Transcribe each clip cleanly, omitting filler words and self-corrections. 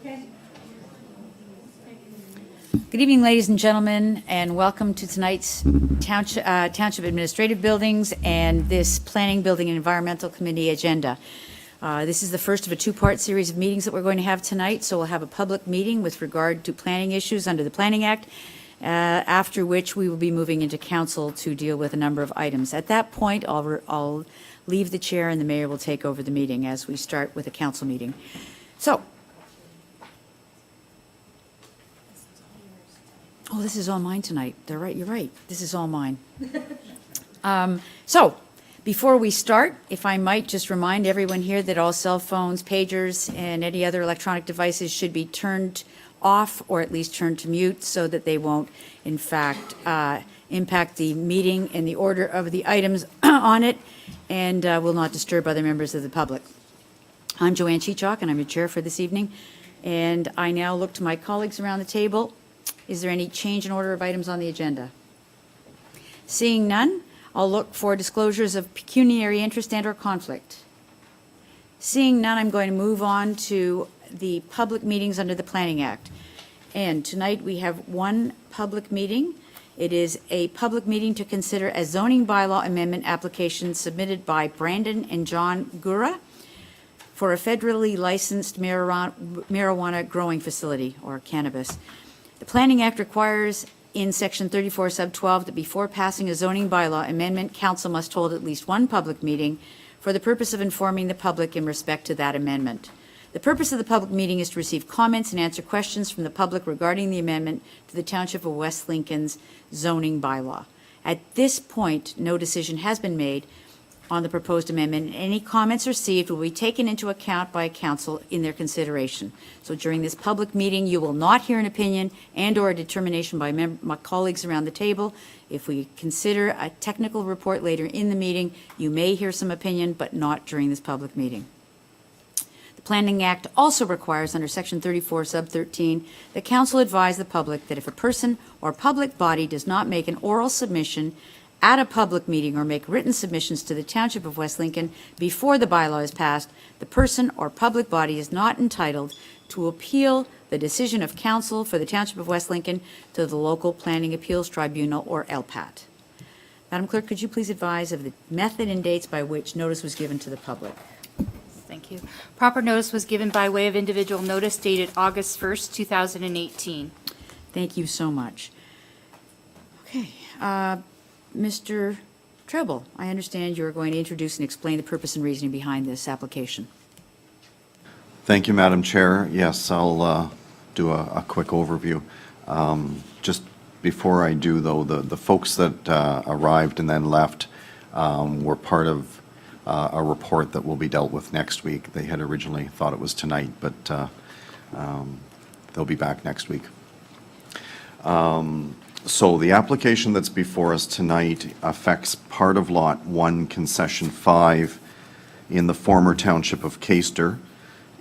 Good evening, ladies and gentlemen, and welcome to tonight's Township Administrative Buildings and this Planning, Building, and Environmental Committee agenda. This is the first of a two-part series of meetings that we're going to have tonight, so we'll have a public meeting with regard to planning issues under the Planning Act, after which we will be moving into council to deal with a number of items. At that point, I'll leave the chair and the mayor will take over the meeting as we start with a council meeting. So, oh, this is all mine tonight. They're right, you're right. This is all mine. So, before we start, if I might just remind everyone here that all cell phones, pagers, and any other electronic devices should be turned off or at least turned to mute so that they won't, in fact, impact the meeting and the order of the items on it and will not disturb other members of the public. I'm Joanne Cheechak, and I'm your chair for this evening. And I now look to my colleagues around the table. Is there any change in order of items on the agenda? Seeing none, I'll look for disclosures of pecuniary interest and/or conflict. Seeing none, I'm going to move on to the public meetings under the Planning Act. And tonight we have one public meeting. It is a public meeting to consider a zoning bylaw amendment application submitted by Brandon and John Gura for a federally licensed marijuana growing facility, or cannabis. The Planning Act requires in Section 34, Sub 12, that before passing a zoning bylaw amendment, council must hold at least one public meeting for the purpose of informing the public in respect to that amendment. The purpose of the public meeting is to receive comments and answer questions from the public regarding the amendment to the Township of West Lincoln's zoning bylaw. At this point, no decision has been made on the proposed amendment, and any comments received will be taken into account by council in their consideration. So during this public meeting, you will not hear an opinion and/or a determination by my colleagues around the table. If we consider a technical report later in the meeting, you may hear some opinion, but not during this public meeting. The Planning Act also requires under Section 34, Sub 13, that council advise the public that if a person or public body does not make an oral submission at a public meeting or make written submissions to the Township of West Lincoln before the bylaw is passed, the person or public body is not entitled to appeal the decision of council for the Township of West Lincoln to the local Planning Appeals Tribunal, or LPAT. Madam Clerk, could you please advise of the method and dates by which notice was given to the public? Thank you. Proper notice was given by way of individual notice dated August 1st, 2018. Thank you so much. Okay. Mr. Treble, I understand you are going to introduce and explain the purpose and reasoning behind this application. Thank you, Madam Chair. Yes, I'll do a quick overview. Just before I do, though, the folks that arrived and then left were part of a report that will be dealt with next week. They had originally thought it was tonight, but they'll be back next week. So the application that's before us tonight affects part of Lot 1, Concession 5 in the former Township of Caister.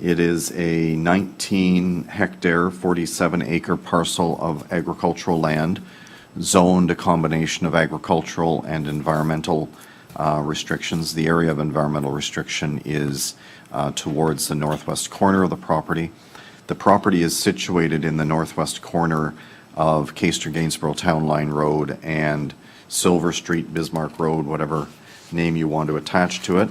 It is a 19-hectare, 47-acre parcel of agricultural land, zoned a combination of agricultural and environmental restrictions. The area of environmental restriction is towards the northwest corner of the property. The property is situated in the northwest corner of Caister-Gainsborough Town Line Road and Silver Street, Bismarck Road, whatever name you want to attach to it.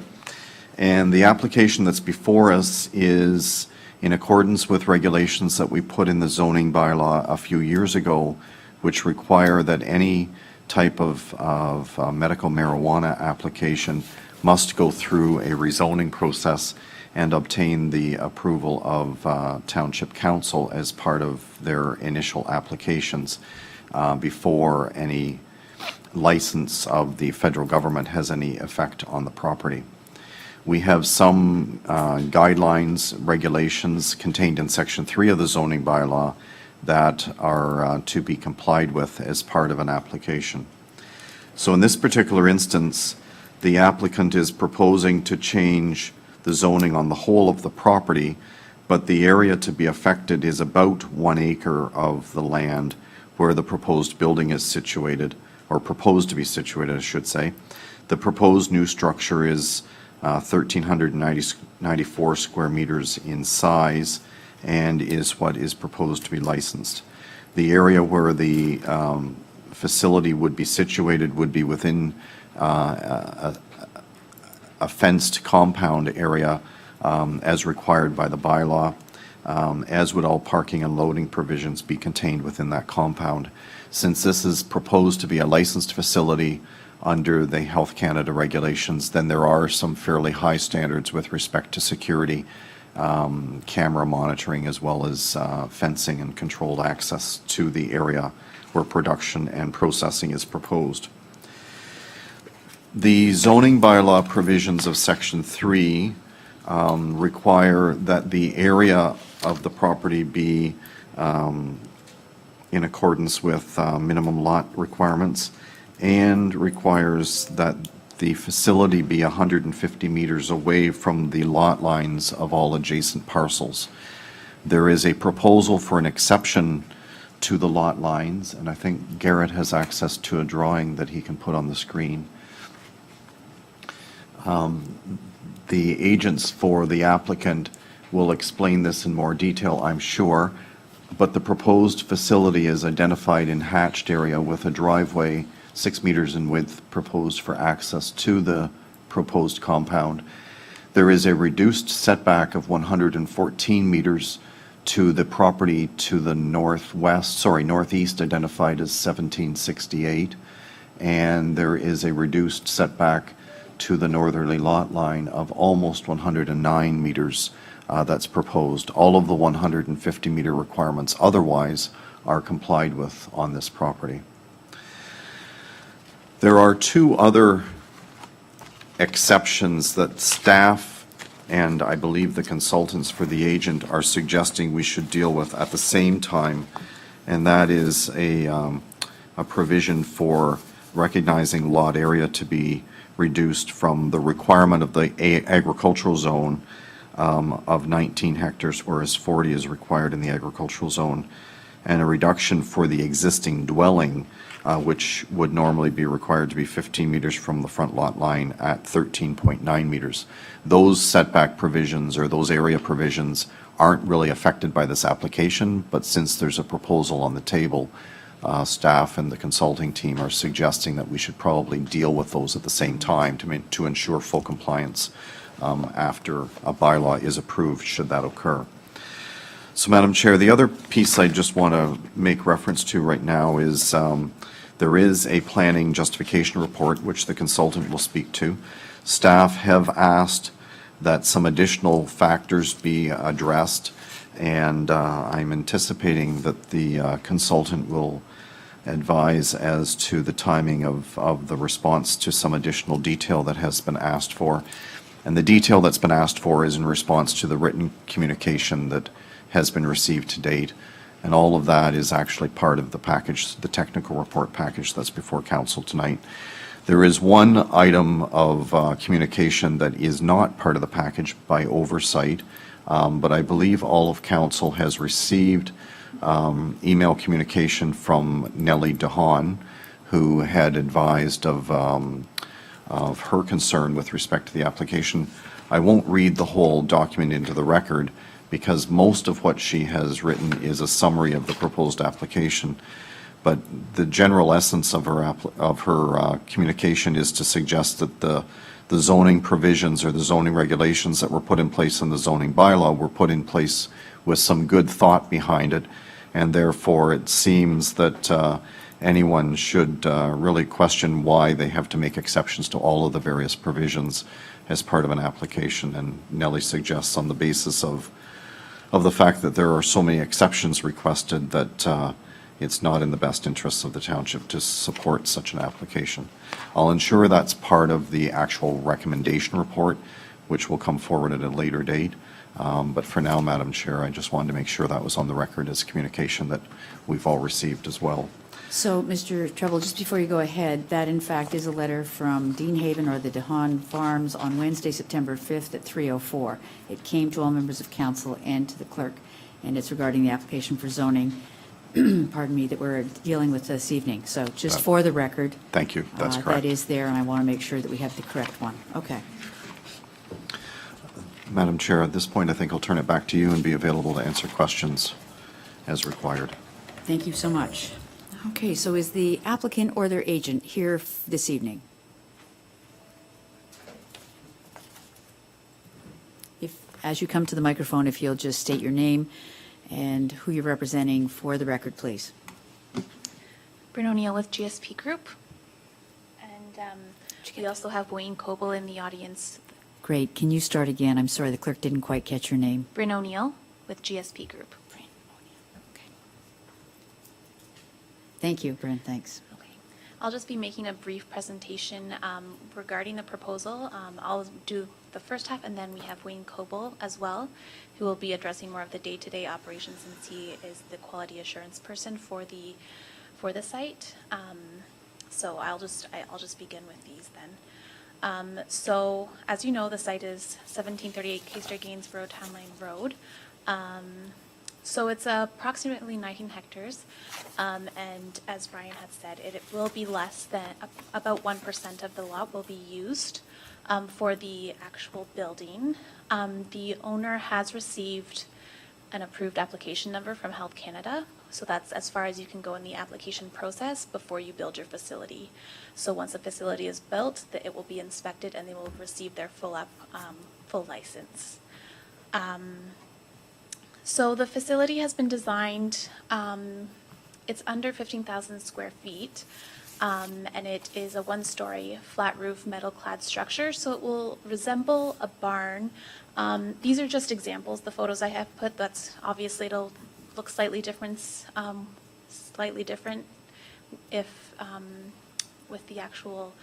And the application that's before us is in accordance with regulations that we put in the zoning bylaw a few years ago, which require that any type of medical marijuana application must go through a rezoning process and obtain the approval of Township Council as part of their initial applications before any license of the federal government has any effect on the property. We have some guidelines, regulations contained in Section 3 of the zoning bylaw that are to be complied with as part of an application. So in this particular instance, the applicant is proposing to change the zoning on the whole of the property, but the area to be affected is about 1 acre of the land where the proposed building is situated, or proposed to be situated, I should say. The proposed new structure is 1,394 square meters in size and is what is proposed to be licensed. The area where the facility would be situated would be within a fenced compound area as required by the bylaw, as would all parking and loading provisions be contained within that compound. Since this is proposed to be a licensed facility under the Health Canada regulations, then there are some fairly high standards with respect to security, camera monitoring, as well as fencing and controlled access to the area where production and processing is proposed. The zoning bylaw provisions of Section 3 require that the area of the property be in accordance with minimum lot requirements, and requires that the facility be 150 meters away from the lot lines of all adjacent parcels. There is a proposal for an exception to the lot lines, and I think Garrett has access to a drawing that he can put on the screen. The agents for the applicant will explain this in more detail, I'm sure, but the proposed facility is identified in hatched area with a driveway 6 meters in width proposed for access to the proposed compound. There is a reduced setback of 114 meters to the property to the northeast, identified as 1768, and there is a reduced setback to the northerly lot line of almost 109 meters that's proposed. All of the 150 meter requirements otherwise are complied with on this property. There are two other exceptions that staff and I believe the consultants for the agent are suggesting we should deal with at the same time, and that is a provision for recognizing lot area to be reduced from the requirement of the agricultural zone of 19 hectares, whereas 40 is required in the agricultural zone, and a reduction for the existing dwelling, which would normally be required to be 15 meters from the front lot line at 13.9 meters. Those setback provisions or those area provisions aren't really affected by this application, but since there's a proposal on the table, staff and the consulting team are suggesting that we should probably deal with those at the same time to ensure full compliance after a bylaw is approved, should that occur. So, Madam Chair, the other piece I just want to make reference to right now is there is a planning justification report which the consultant will speak to. Staff have asked that some additional factors be addressed, and I'm anticipating that the consultant will advise as to the timing of the response to some additional detail that has been asked for. And the detail that's been asked for is in response to the written communication that has been received to date. And all of that is actually part of the package, the technical report package that's before council tonight. There is one item of communication that is not part of the package by oversight, but I believe all of council has received email communication from Nellie DeHaan, who had advised of her concern with respect to the application. I won't read the whole document into the record because most of what she has written is a summary of the proposed application. But the general essence of her communication is to suggest that the zoning provisions or the zoning regulations that were put in place in the zoning bylaw were put in place with some good thought behind it, and therefore it seems that anyone should really question why they have to make exceptions to all of the various provisions as part of an application. And Nellie suggests on the basis of the fact that there are so many exceptions requested that it's not in the best interests of the township to support such an application. I'll ensure that's part of the actual recommendation report, which will come forward at a later date. But for now, Madam Chair, I just wanted to make sure that was on the record as communication that we've all received as well. So, Mr. Treble, just before you go ahead, that in fact is a letter from Dean Haven or the DeHaan Farms on Wednesday, September 5th at 3:04. It came to all members of council and to the clerk, and it's regarding the application for zoning, pardon me, that we're dealing with this evening. So just for the record. Thank you. That's correct. That is there, and I want to make sure that we have the correct one. Okay. Madam Chair, at this point, I think I'll turn it back to you and be available to answer questions as required. Thank you so much. Okay, so is the applicant or their agent here this evening? If, as you come to the microphone, if you'll just state your name and who you're representing for the record, please. Bryn O'Neill with GSP Group. And we also have Wayne Coble in the audience. Great. Can you start again? I'm sorry, the clerk didn't quite catch your name. Bryn O'Neill with GSP Group. Okay. Thank you, Bryn. Thanks. Okay. I'll just be making a brief presentation regarding the proposal. I'll do the first half, and then we have Wayne Coble as well, who will be addressing more of the day-to-day operations, since he is the quality assurance person for the site. So I'll just begin with these then. So as you know, the site is 1738 Caister Gainsborough Town Line Road. So it's approximately 19 hectares, and as Brian had said, it will be less than, about 1% of the lot will be used for the actual building. The owner has received an approved application number from Health Canada, so that's as far as you can go in the application process before you build your facility. So once the facility is built, it will be inspected and they will receive their full license. So the facility has been designed, it's under 15,000 square feet, and it is a one-story flat roof metal clad structure, so it will resemble a barn. These are just examples, the photos I have put. That's obviously, it'll look slightly different if with the actual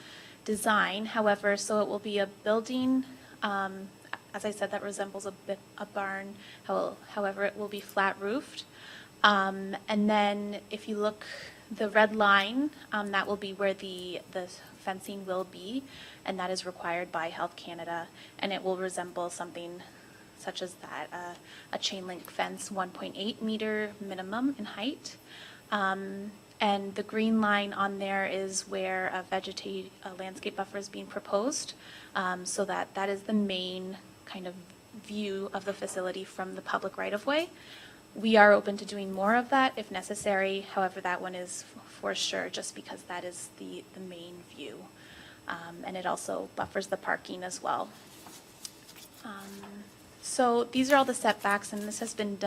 design. However, so it will be a building, as I said, that resembles a barn. However, it will be flat roofed. And then if you look, the red line, that will be where the fencing will be, and that is required by Health Canada, and it will resemble something such as that, a chain link fence, 1.8 meter minimum in height. And the green line on there is where a landscape buffer is being proposed, so that is the main kind of view of the facility from the public right-of-way. We are open to doing more of that if necessary. However, that one is for sure, just because that is the main view. And it also buffers the parking as well. So these are all the setbacks, and this has been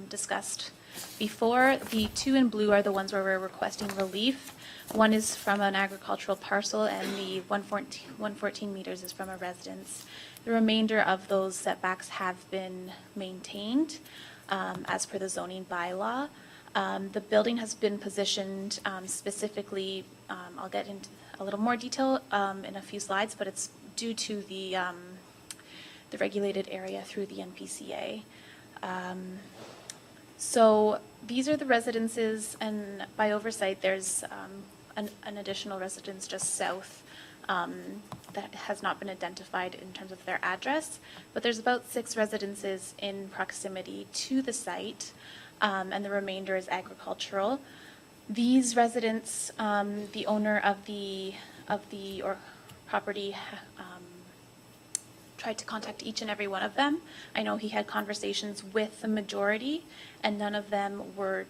discussed before. The two in blue are the ones where we're requesting relief. One is from an agricultural parcel, and the 114 meters is from a residence. The remainder of those setbacks have been maintained as per the zoning bylaw. The building has been positioned specifically, I'll get into a little more detail in a few slides, but it's due to the regulated area through the NPCA. So these are the residences, and by oversight, there's an additional residence just south that has not been identified in terms of their address, but there's about 6 residences in proximity to the site, and the remainder is agricultural. These residents, the owner of the property tried to contact each and every one of them. I know he had conversations with the majority, and none of them were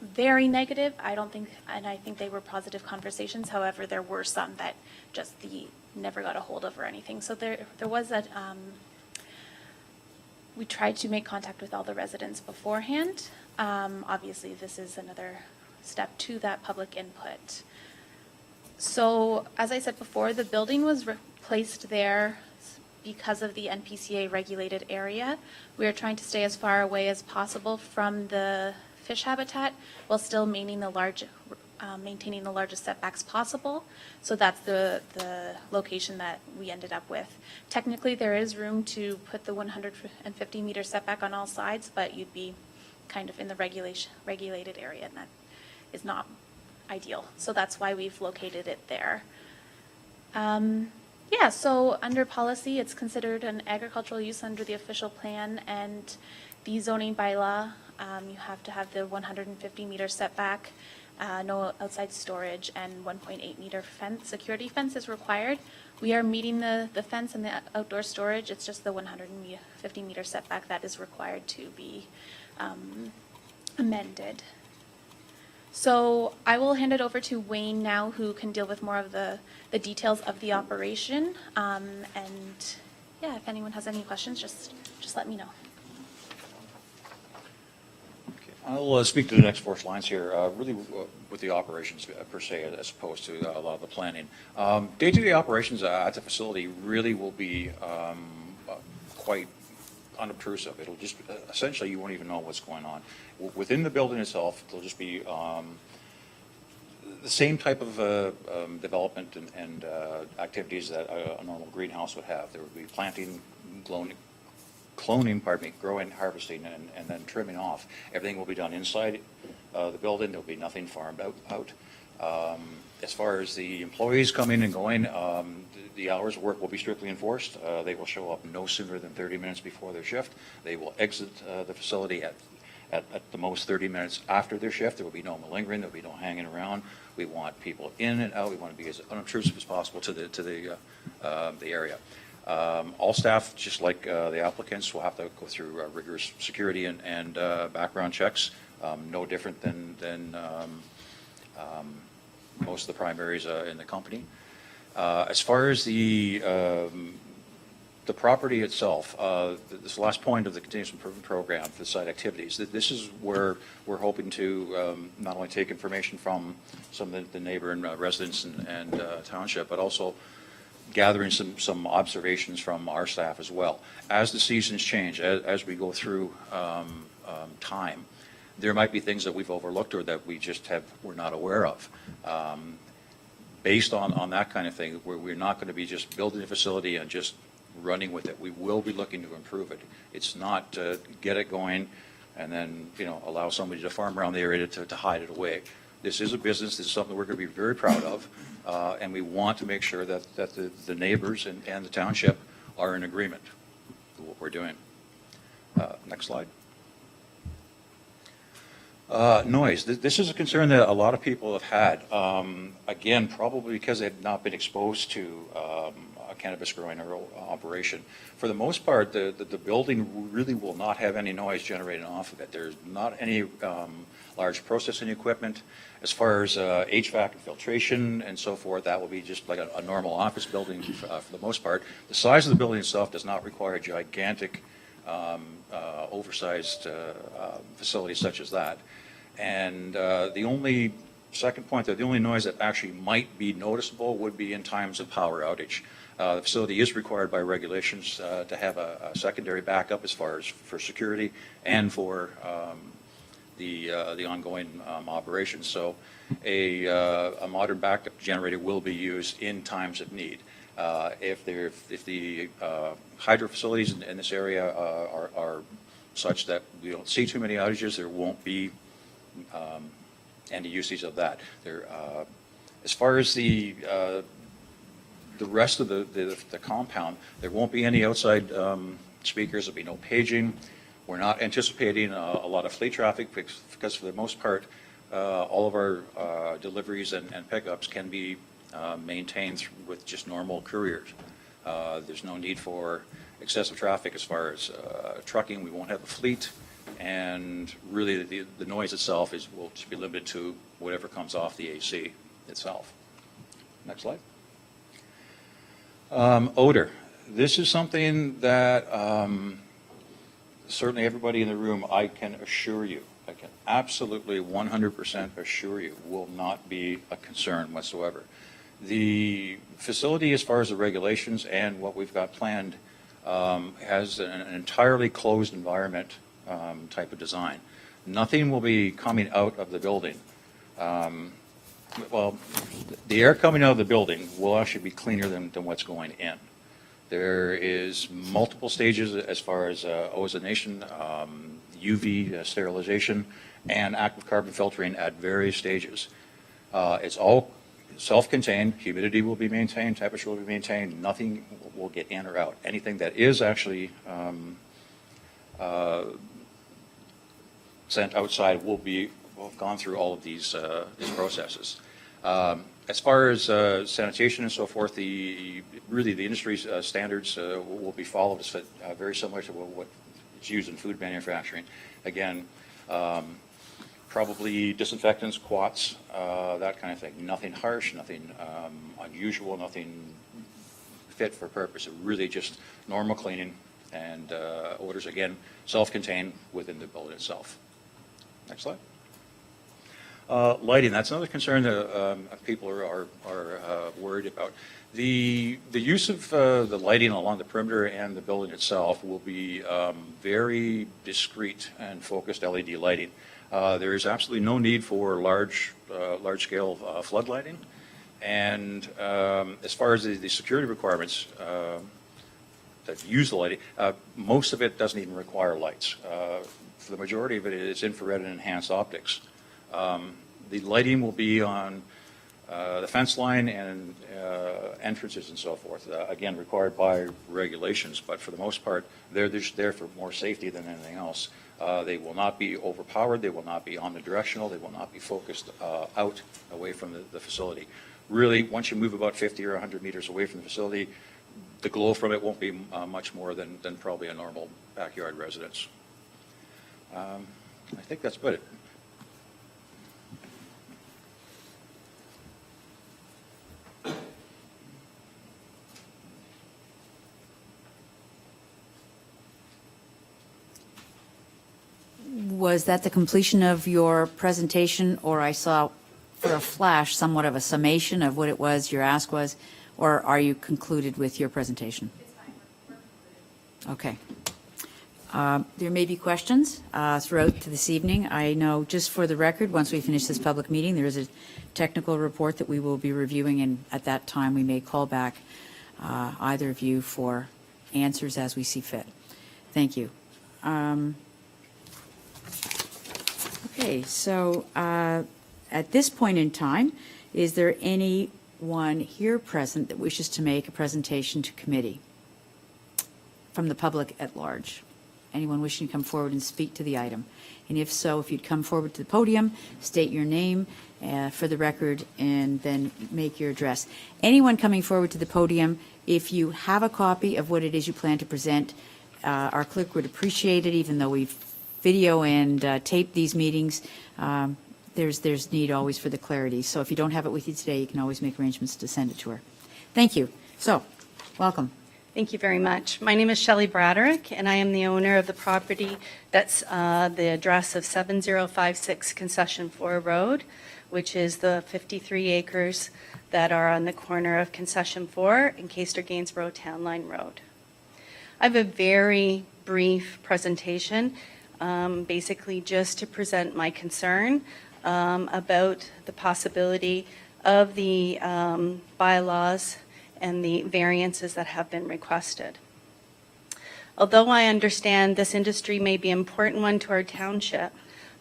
very negative. I think they were positive conversations. However, there were some that just never got a hold of or anything. So there was that. We tried to make contact with all the residents beforehand. Obviously, this is another step to that public input. So, as I said before, the building was placed there because of the NPCA regulated area. We are trying to stay as far away as possible from the fish habitat while still maintaining the largest setbacks possible. So that's the location that we ended up with. Technically, there is room to put the 150 meter setback on all sides, but you'd be kind of in the regulated area, and that is not ideal. So that's why we've located it there. Yeah, so under policy, it's considered an agricultural use under the official plan, and the zoning bylaw, you have to have the 150 meter setback. no outside storage, and 1.8 meter fence, security fence is required. We are meeting the fence and the outdoor storage. It's just the 150 meter setback that is required to be amended. So I will hand it over to Wayne now, who can deal with more of the details of the operation. And yeah, if anyone has any questions, just let me know. I'll speak to the next 4 lines here, really with the operations per se, as opposed to a lot of the planning. Day-to-day operations at the facility really will be quite unobtrusive. It'll just, essentially, you won't even know what's going on. Within the building itself, it'll just be the same type of development and activities that a normal greenhouse would have. There would be planting, growing, harvesting, and then trimming off. Everything will be done inside the building. There'll be nothing farmed out. As far as the employees coming and going, the hours of work will be strictly enforced. They will show up no sooner than 30 minutes before their shift. They will exit the facility at the most 30 minutes after their shift. There will be no malingering. There will be no hanging around. We want people in and out. We want to be as unobtrusive as possible to the area. All staff, just like the applicants, will have to go through rigorous security and background checks, no different than most of the primaries in the company. As far as the property itself, this last point of the continuous improvement program for the site activities, this is where we're hoping to not only take information from some of the neighboring residents and township, but also gathering some observations from our staff as well. As the seasons change, as we go through time, there might be things that we've overlooked or that we're not aware of. Based on that kind of thing, we're not going to be just building a facility and just running with it. We will be looking to improve it. It's not get it going and then allow somebody to farm around the area to hide it away. This is a business. This is something we're going to be very proud of, and we want to make sure that the neighbors and the township are in agreement with what we're doing. Next slide. Noise. This is a concern that a lot of people have had. Again, probably because they have not been exposed to a cannabis growing operation. For the most part, the building really will not have any noise generated off of it. There's not any large processing equipment. As far as HVAC and filtration and so forth, that will be just like a normal office building for the most part. The size of the building itself does not require a gigantic oversized facility such as that. And the only second point, the only noise that actually might be noticeable would be in times of power outage. The facility is required by regulations to have a secondary backup as far as for security and for the ongoing operations. So a modern backup generator will be used in times of need. If the hydro facilities in this area are such that we don't see too many outages, there won't be any usage of that. As far as the rest of the compound, there won't be any outside speakers. There'll be no paging. We're not anticipating a lot of fleet traffic because for the most part, all of our deliveries and pickups can be maintained with just normal couriers. There's no need for excessive traffic as far as trucking. We won't have a fleet, and really the noise itself will just be limited to whatever comes off the AC itself. Next slide. Odor. This is something that certainly everybody in the room, I can absolutely 100% assure you, will not be a concern whatsoever. The facility, as far as the regulations and what we've got planned, has an entirely closed environment type of design. Nothing will be coming out of the building. Well, the air coming out of the building will actually be cleaner than what's going in. There is multiple stages as far as ozonation, UV sterilization, and active carbon filtering at various stages. It's all self-contained. Humidity will be maintained. Temperature will be maintained. Nothing will get in or out. Anything that is actually sent outside will be gone through all of these processes. As far as sanitation and so forth, really the industry's standards will be followed. It's very similar to what is used in food manufacturing. Again, probably disinfectants, quats, that kind of thing. Nothing harsh, nothing unusual, nothing fit for purpose. Really just normal cleaning and odors, again, self-contained within the building itself. Next slide. Lighting, that's another concern that people are worried about. The use of the lighting along the perimeter and the building itself will be very discrete and focused LED lighting. There is absolutely no need for large-scale flood lighting. And as far as the security requirements that use the lighting, most of it doesn't even require lights. For the majority of it, it's infrared and enhanced optics. The lighting will be on the fence line and entrances and so forth, again, required by regulations, but for the most part, they're just there for more safety than anything else. They will not be overpowered, they will not be omnidirectional, they will not be focused out away from the facility. Really, once you move about 50 or 100 meters away from the facility, the glow from it won't be much more than probably a normal backyard residence. I think that's about it. Was that the completion of your presentation, or I saw for a flash somewhat of a summation of what it was your ask was, or are you concluded with your presentation? Okay. There may be questions throughout this evening. I know, just for the record, once we finish this public meeting, there is a technical report that we will be reviewing, and at that time we may call back either of you for answers as we see fit. Thank you. Okay, so at this point in time, is there anyone here present that wishes to make a presentation to committee from the public at large? Anyone wishing to come forward and speak to the item? And if so, if you'd come forward to the podium, state your name for the record, and then make your address. Anyone coming forward to the podium, if you have a copy of what it is you plan to present, our clerk would appreciate it, even though we've video and tape these meetings. There's need always for the clarity. So if you don't have it with you today, you can always make arrangements to send it to her. Thank you. So, welcome. Thank you very much. My name is Shelley Braderick, and I am the owner of the property that's the address of 7056 Concession 4 Road, which is the 53 acres that are on the corner of Concession 4 and Caister-Gainsborough Town Line Road. I have a very brief presentation, basically just to present my concern about the possibility of the bylaws and the variances that have been requested. Although I understand this industry may be an important one to our township,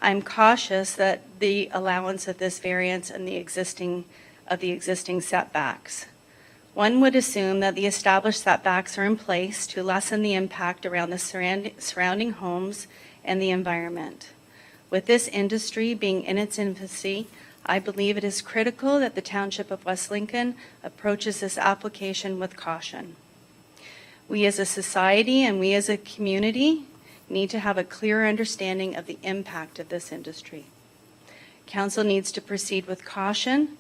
I'm cautious that the allowance of this variance and the existing setbacks. One would assume that the established setbacks are in place to lessen the impact around the surrounding homes and the environment. With this industry being in its infancy, I believe it is critical that the Township of West Lincoln approaches this application with caution. We as a society and we as a community need to have a clear understanding of the impact of this industry. Council needs to proceed with caution,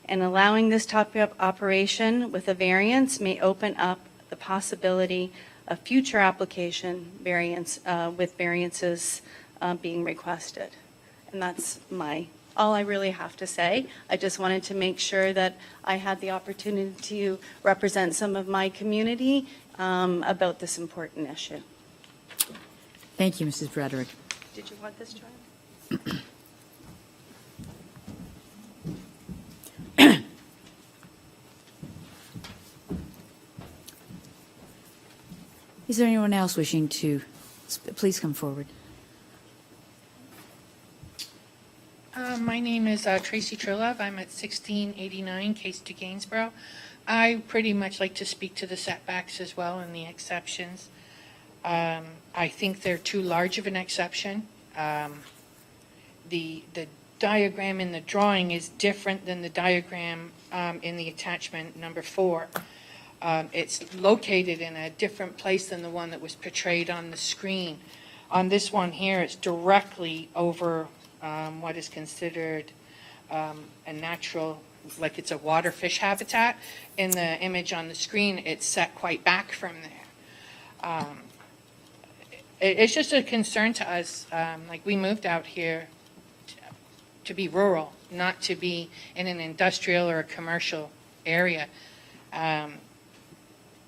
and allowing this type of operation with a variance may open up the possibility of future application with variances being requested. And that's all I really have to say. I just wanted to make sure that I had the opportunity to represent some of my community about this important issue. Thank you, Mrs. Braderick. Did you want this, John? Is there anyone else wishing to, please come forward. My name is Tracy Trilov. I'm at 1689 Caister-Gainsborough. I pretty much like to speak to the setbacks as well and the exceptions. I think they're too large of an exception. The diagram in the drawing is different than the diagram in the attachment number 4. It's located in a different place than the one that was portrayed on the screen. On this one here, it's directly over what is considered a natural, like it's a water fish habitat. In the image on the screen, it's set quite back from there. It's just a concern to us, like we moved out here to be rural, not to be in an industrial or a commercial area. And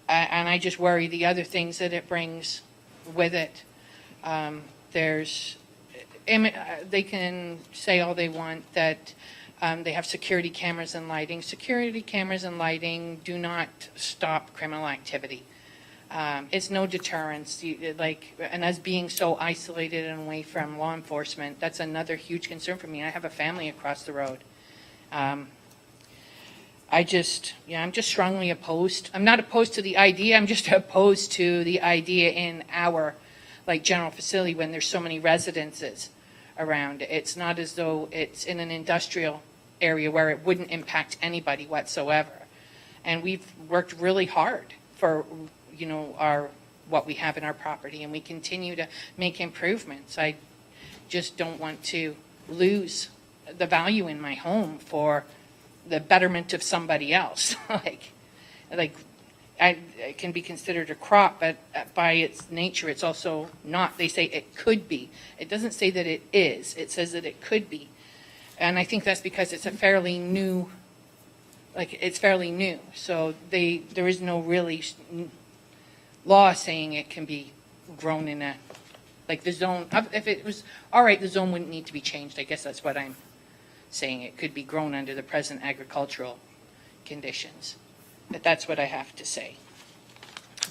I just worry the other things that it brings with it. They can say all they want that they have security cameras and lighting. Security cameras and lighting do not stop criminal activity. It's no deterrence. And us being so isolated and away from law enforcement, that's another huge concern for me. I have a family across the road. I'm just strongly opposed. I'm not opposed to the idea. I'm just opposed to the idea in our, general facility when there's so many residences around. It's not as though it's in an industrial area where it wouldn't impact anybody whatsoever. And we've worked really hard for, what we have in our property, and we continue to make improvements. I just don't want to lose the value in my home for the betterment of somebody else. It can be considered a crop, but by its nature, it's also not. They say it could be. It doesn't say that it is. It says that it could be. And I think that's because it's a fairly new, it's fairly new. So there is no really law saying it can be grown in the zone. If it was, all right, the zone wouldn't need to be changed. I guess that's what I'm saying. It could be grown under the present agricultural conditions. But that's what I have to say.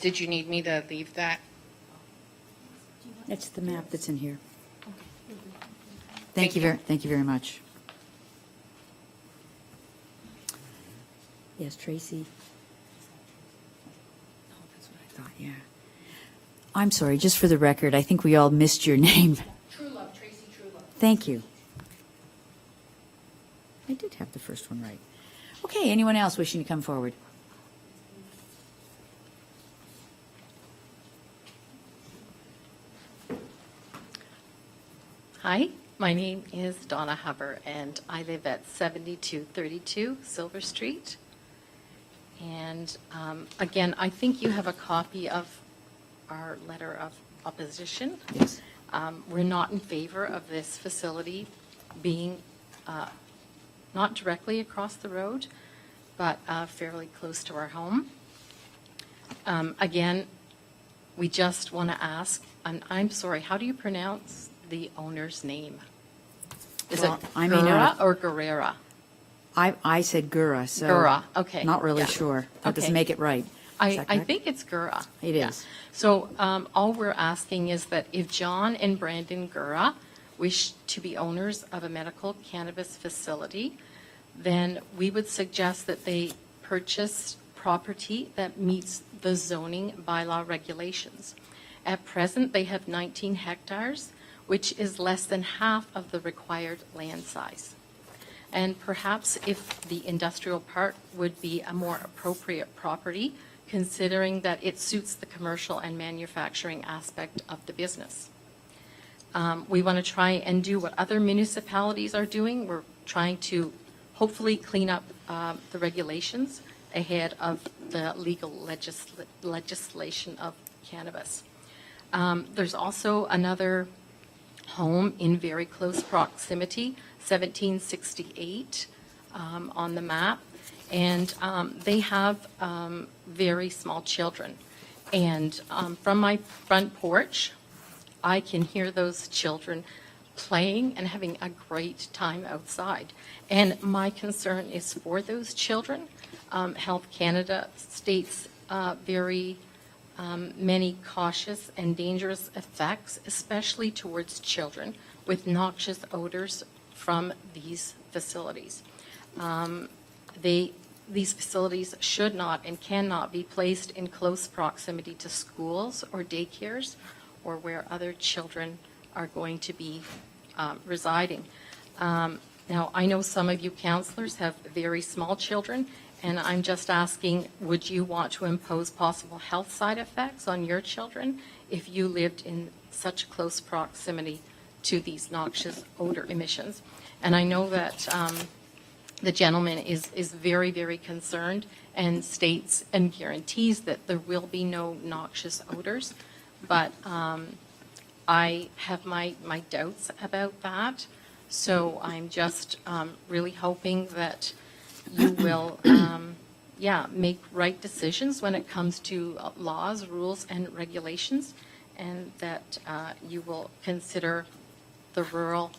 Did you need me to leave that? That's the map that's in here. Thank you very much. Yes, Tracy. Oh, that's what I thought, yeah. I'm sorry, just for the record, I think we all missed your name. Truelove, Tracy Truelove. Thank you. I did have the first one right. Okay, anyone else wishing to come forward? Hi, my name is Donna Huber, and I live at 7232 Silver Street. And again, I think you have a copy of our letter of opposition. Yes. We're not in favor of this facility being not directly across the road, but fairly close to our home. Again, we just want to ask, and I'm sorry, how do you pronounce the owner's name? Is Well, it I may Gura not- or Guerrera? I said Gura, so. Gura, okay. Not really Yeah. sure. That doesn't Okay. make it right. Is I that correct? think it's Gura. It Yeah. is. So all we're asking is that if John and Brandon Gura wish to be owners of a medical cannabis facility, then we would suggest that they purchase property that meets the zoning bylaw regulations. At present, they have 19 hectares, which is less than half of the required land size. And perhaps if the industrial park would be a more appropriate property, considering that it suits the commercial and manufacturing aspect of the business. We want to try and do what other municipalities are doing. We're trying to hopefully clean up the regulations ahead of the legal legislation of cannabis. There's also another home in very close proximity, 1768 on the map, and they have very small children. And from my front porch, I can hear those children playing and having a great time outside. And my concern is for those children. Health Canada states very many cautious and dangerous effects, especially towards children, with noxious odors from these facilities. These facilities should not and cannot be placed in close proximity to schools or daycares or where other children are going to be residing. Now, I know some of you counselors have very small children, and I'm just asking, would you want to impose possible health side effects on your children if you lived in such close proximity to these noxious odor emissions? And I know that the gentleman is very, very concerned and states and guarantees that there will be no noxious odors, but I have my doubts about that. So I'm just really hoping that you will, make right decisions when it comes to laws, rules, and regulations, and that you will consider the rural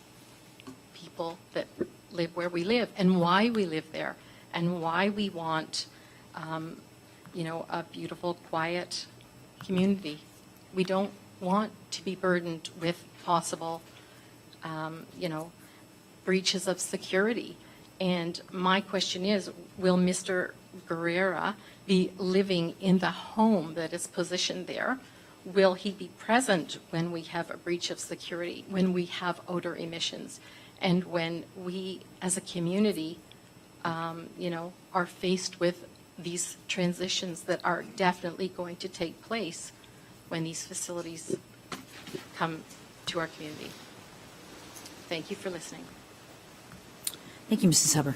people that live where we live and why we live there and why we want, a beautiful, quiet community. We don't want to be burdened with possible, breaches of security. And my question is, will Mr. Guerrera be living in the home that is positioned there? Will he be present when we have a breach of security, when we have odor emissions, and when we as a community, are faced with these transitions that are definitely going to take place when these facilities come to our community? Thank you for listening. Thank you, Mrs. Hubbard.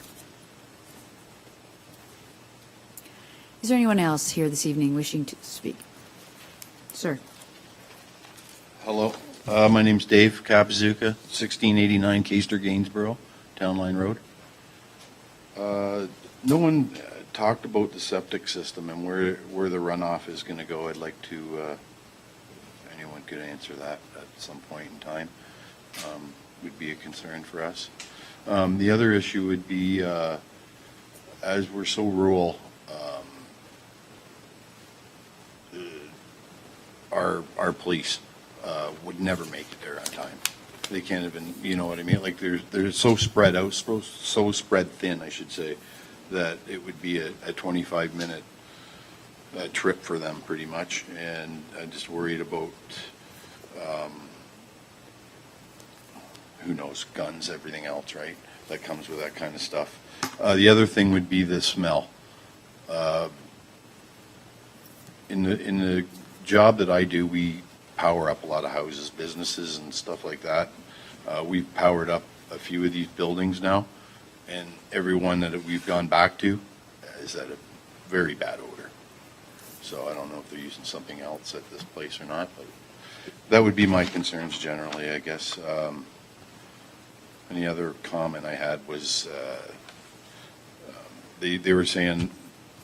Is there anyone else here this evening wishing to speak? Sir. Hello, my name's Dave Capazuka, 1689 Caister Gainsborough, Town Line Road. No one talked about the septic system and where the runoff is going to go. I'd like to, if anyone could answer that at some point in time, would be a concern for us. The other issue would be, as we're so rural, our police would never make it there on time. They can't even, you know what I mean? Like they're so spread out, so spread thin, I should say, that it would be a 25-minute trip for them pretty much. And I'm just worried about, who knows, guns, everything else, right? That comes with that kind of stuff. The other thing would be the smell. In the job that I do, we power up a lot of houses, businesses, and stuff like that. We've powered up a few of these buildings now, and every one that we've gone back to is at a very bad odor. So I don't know if they're using something else at this place or not, but that would be my concerns generally, I guess. Any other comment I had was they were saying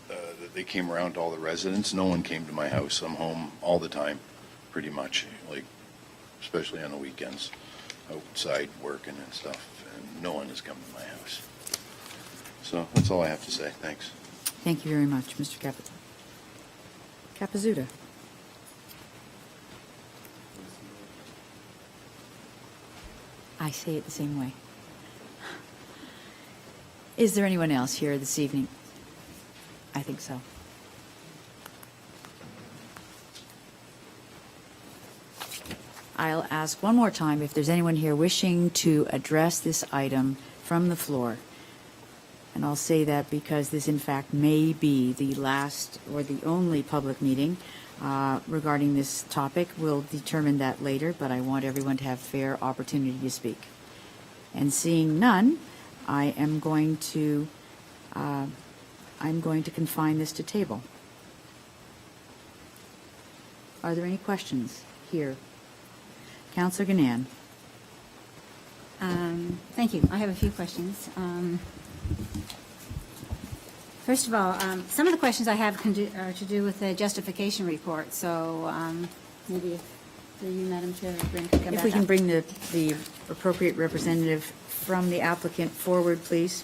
that they came around to all the residents. No one came to my house. I'm home all the time, pretty much, like especially on the weekends, outside working and stuff, and no one has come to my house. So that's all I have to say. Thanks. Thank you very much, Mr. Capazuta. I say it the same way. Is there anyone else here this evening? I think so. I'll ask one more time if there's anyone here wishing to address this item from the floor. And I'll say that because this, in fact, may be the last or the only public meeting regarding this topic. We'll determine that later, but I want everyone to have fair opportunity to speak. And seeing none, I am going to confine this to table. Are there any questions here? Councillor Ganan. Thank you. I have a few questions. First of all, some of the questions I have are to do with the justification report. So maybe through you, Madam Chair, If we can bring the appropriate representative from the applicant forward, please.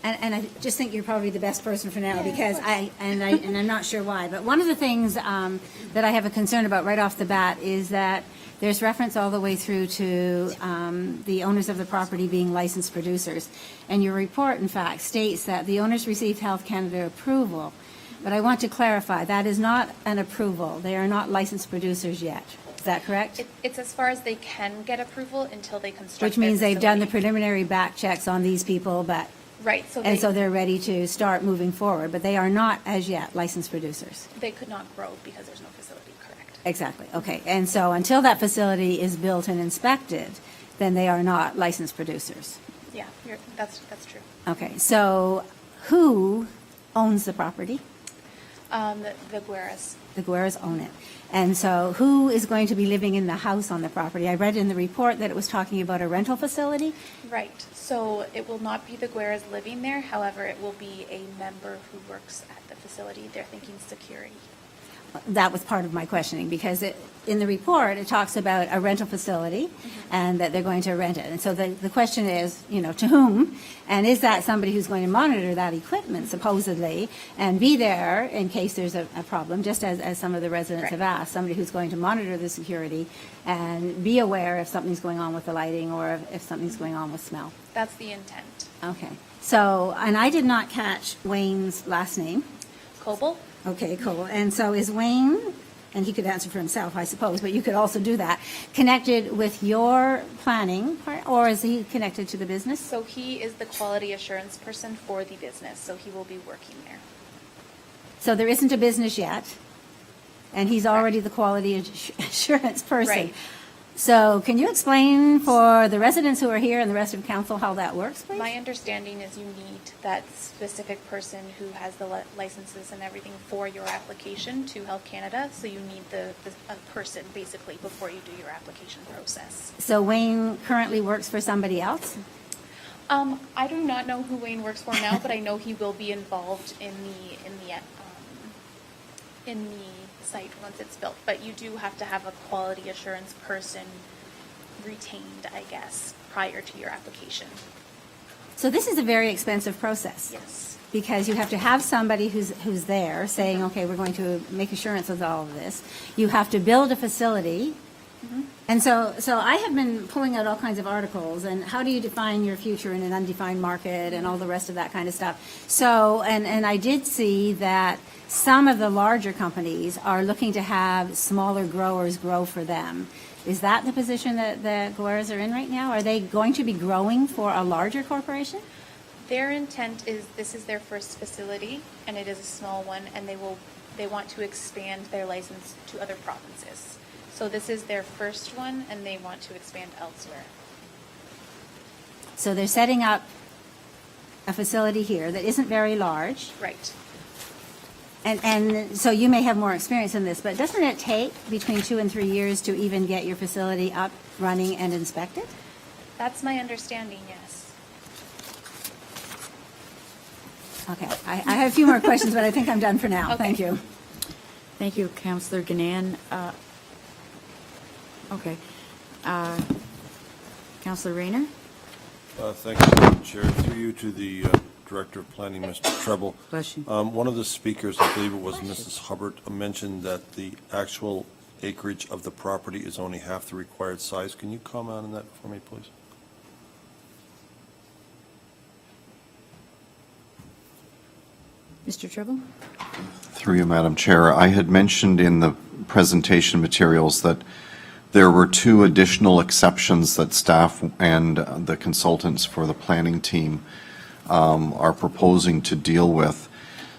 And I just think you're probably the best person for now because I'm not sure why. But one of the things that I have a concern about right off the bat is that there's reference all the way through to the owners of the property being licensed producers. And your report, in fact, states that the owners received Health Canada approval. But I want to clarify, that is not an approval. They are not licensed producers yet. Is that correct? It's as far as they can get approval until they construct. Which their means they've done the facility. preliminary back checks on these people, but, Right, so and so they they're ready to start moving forward, but they are not as yet licensed producers. could not grow because there's no facility, correct? Exactly, okay. And so until that facility is built and inspected, then they are not licensed producers. Yeah, that's true. Okay, so who owns the property? The Guerras. The Guerras own it. And so who is going to be living in the house on the property? I read in the report that it was talking about a rental facility. Right, so it will not be the Guerras living there, however, it will be a member who works at the facility. They're thinking security. That was part of my questioning, because in the report, it talks about a rental facility and that they're going to rent it. And so the question is, to whom? And is that somebody who's going to monitor that equipment supposedly and be there in case there's a problem, just as some of the residents have asked, somebody who's going to monitor the security and be aware if something's going on with the lighting or if something's going on with smell? That's the intent. Okay. So, and I did not catch Wayne's last name. Coble? Okay, cool. And so is Wayne, and he could answer for himself, I suppose, but you could also do that, connected with your planning part, or is he connected to the business? So he is the quality assurance person for the business, so he will be working there. So there isn't a business yet, and he's already the quality assurance person. Right. So can you explain for the residents who are here and the rest of council how that works, please? My understanding is you need that specific person who has the licenses and everything for your application to Health Canada, so you need the person basically before you do your application process. So Wayne currently works for somebody else? I do not know who Wayne works for now, but I know he will be involved in the site once it's built. But you do have to have a quality assurance person retained, I guess, prior to your application. So this is a very expensive process. Yes. Because you have to have somebody who's there saying, okay, we're going to make assurance with all of this. You have to build a facility. And so I have been pulling out all kinds of articles, and how do you define your future in an undefined market and all the rest of that kind of stuff. So, and I did see that some of the larger companies are looking to have smaller growers grow for them. Is that the position that the Guerras are in right now? Are they going to be growing for a larger corporation? Their intent is this is their first facility, and it is a small one, and they want to expand their license to other provinces. So this is their first one, and they want to expand elsewhere. So they're setting up a facility here that isn't very large. Right. And so you may have more experience in this, but doesn't it take between 2 and 3 years to even get your facility up, running, and inspected? That's my understanding, yes. Okay, I have a few more questions, but I think I'm done for now. Okay. Thank you. Thank you, Councillor Ganan. Okay. Councillor Rayner? Thank you, Madam Chair. Through you to the Director of Planning, Mr. Treble. Bless you. One of the speakers, I believe it was Mrs. Hubbard, mentioned that the actual acreage of the property is only half the required size. Can you comment on that for me, please? Mr. Treble? Through you, Madam Chair, I had mentioned in the presentation materials that there were 2 additional exceptions that staff and the consultants for the planning team are proposing to deal with.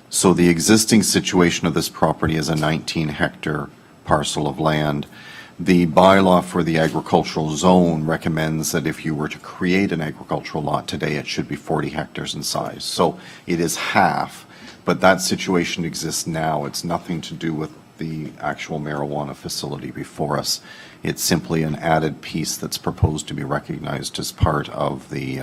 So the existing situation of this property is a 19-hectare parcel of land. The bylaw for the agricultural zone recommends that if you were to create an agricultural lot today, it should be 40 hectares in size. So it is half, but that situation exists now. It's nothing to do with the actual marijuana facility before us. It's simply an added piece that's proposed to be recognized as part of the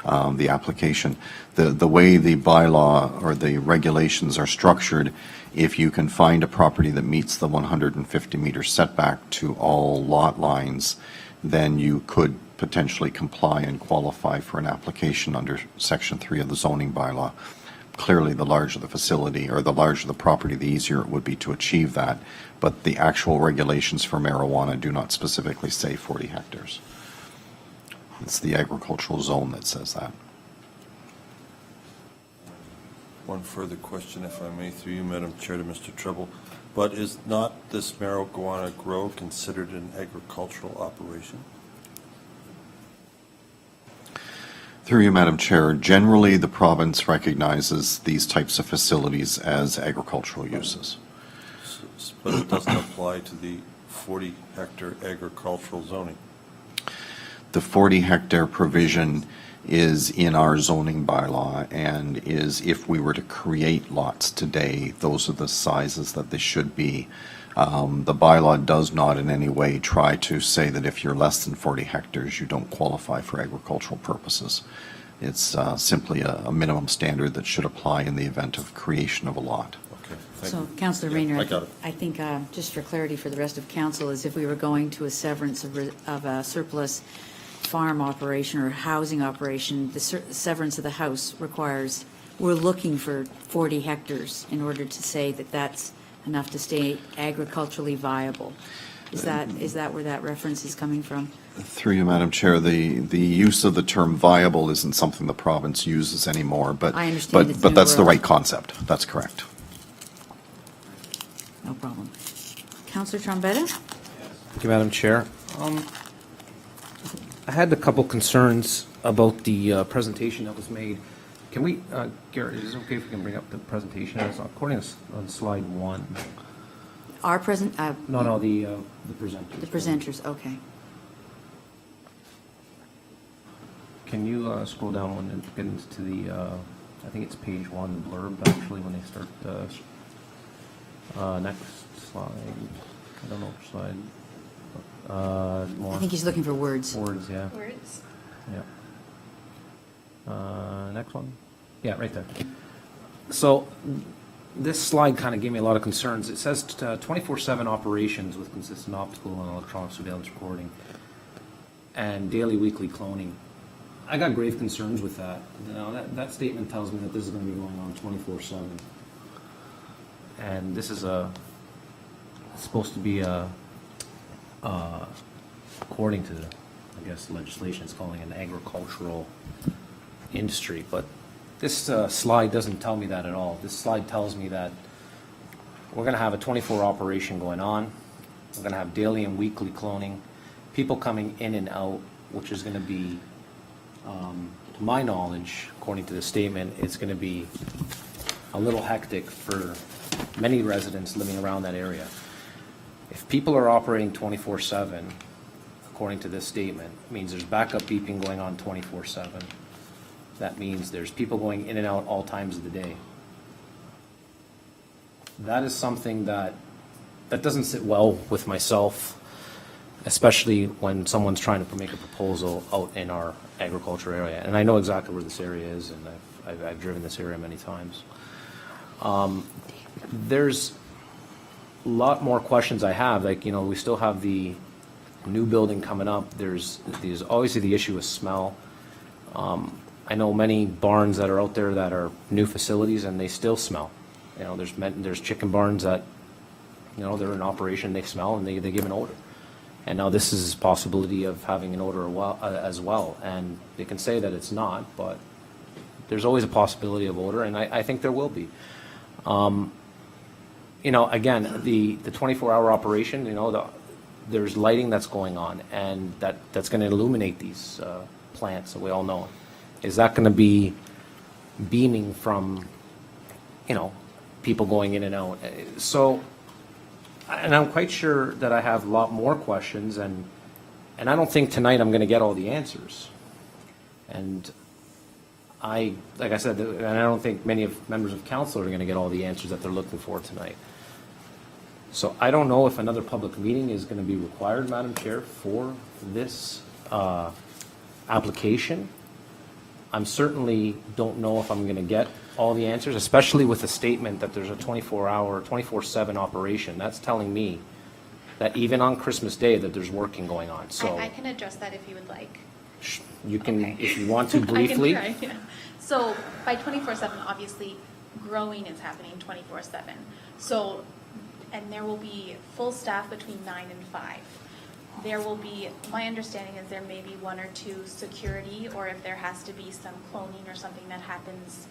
application. The way the bylaw or the regulations are structured, if you can find a property that meets the 150-meter setback to all lot lines, then you could potentially comply and qualify for an application under Section 3 of the zoning bylaw. Clearly, the larger the facility or the larger the property, the easier it would be to achieve that. But the actual regulations for marijuana do not specifically say 40 hectares. It's the agricultural zone that says that. One further question, if I may, through you, Madam Chair, to Mr. Treble. But is not this marijuana grow considered an agricultural operation? Through you, Madam Chair, generally, the province recognizes these types of facilities as agricultural uses. But it doesn't apply to the 40-hectare agricultural zoning. The 40-hectare provision is in our zoning bylaw and is, if we were to create lots today, those are the sizes that they should be. The bylaw does not in any way try to say that if you're less than 40 hectares, you don't qualify for agricultural purposes. It's simply a minimum standard that should apply in the event of creation of a lot. Okay, thank So, you. Councillor Yeah, Rayner, I got it. I think, just for clarity for the rest of council, is if we were going to a severance of a surplus farm operation or housing operation, the severance of the house requires, we're looking for 40 hectares in order to say that that's enough to stay agriculturally viable. Is that where that reference is coming from? Through you, Madam Chair, the use of the term viable isn't something the province uses anymore, but I understand it's but New that's the World. right concept. That's correct. No problem. Councillor Trombetta? Thank you, Madam Chair. I had a couple concerns about the presentation that was made. Can we, Garrett, is it okay if we can bring up the presentation? It's according to on slide 1. Our present, No, the presenters. the presenters, okay. Can you scroll down when it gets into the, I think it's page 1 blurb, actually, when they start, next slide. I don't know which slide. More. I think he's looking for words. Words, yeah. Words. Yeah. Next one. Yeah, right there. So this slide kind of gave me a lot of concerns. It says 24/7 operations with consistent optical and electronic surveillance recording and daily, weekly cloning. I got grave concerns with that. You know, that statement tells me that this is going to be going on 24/7. And this is it's supposed to be according to, I guess, legislation, it's calling it an agricultural industry, but this slide doesn't tell me that at all. This slide tells me that we're going to have a 24 operation going on. We're going to have daily and weekly cloning, people coming in and out, which is going to be, to my knowledge, according to the statement, it's going to be a little hectic for many residents living around that area. If people are operating 24/7, according to this statement, it means there's backup beeping going on 24/7. That means there's people going in and out all times of the day. That is something that doesn't sit well with myself, especially when someone's trying to make a proposal out in our agriculture area. And I know exactly where this area is, and I've driven this area many times. There's a lot more questions I have. Like, you know, we still have the new building coming up. There's obviously the issue of smell. I know many barns that are out there that are new facilities and they still smell. You know, there's chicken barns that, you know, they're in operation, they smell and they give an odor. And now this is a possibility of having an odor as well. And they can say that it's not, but there's always a possibility of odor, and I think there will be. You know, again, the 24-hour operation, you know, there's lighting that's going on, and that's going to illuminate these plants that we all know. Is that going to be beaming from, you know, people going in and out? So, and I'm quite sure that I have a lot more questions, and I don't think tonight I'm going to get all the answers. And like I said, and I don't think many members of council are going to get all the answers that they're looking for tonight. So I don't know if another public meeting is going to be required, Madam Chair, for this application. I'm certainly don't know if I'm going to get all the answers, especially with the statement that there's a 24-hour, 24/7 operation. That's telling me that even on Christmas Day that there's working going on. So I can address that if you would like. you can, Okay. if you want to briefly. I can try, yeah. So by 24/7, obviously, growing is happening 24/7. So, and there will be full staff between 9 and 5. There will be, my understanding is there may be 1 or 2 security, or if there has to be some cloning or something that happens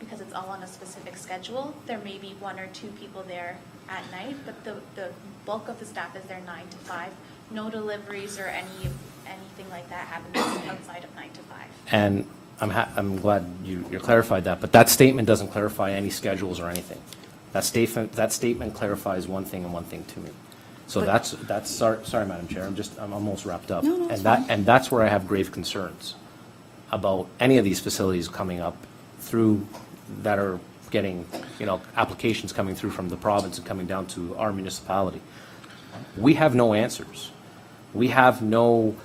because it's all on a specific schedule, there may be 1 or 2 people there at night, but the bulk of the staff is there 9 to 5. No deliveries or anything like that happens outside of 9 to 5. And I'm glad you clarified that, but that statement doesn't clarify any schedules or anything. That statement clarifies one thing and one thing to me. So But- that's sorry, Madam Chair, I'm almost wrapped up. No, it's And fine. and that's where I have grave concerns about any of these facilities coming up through, that are getting, applications coming through from the province and coming down to our municipality. We have no answers. We have no,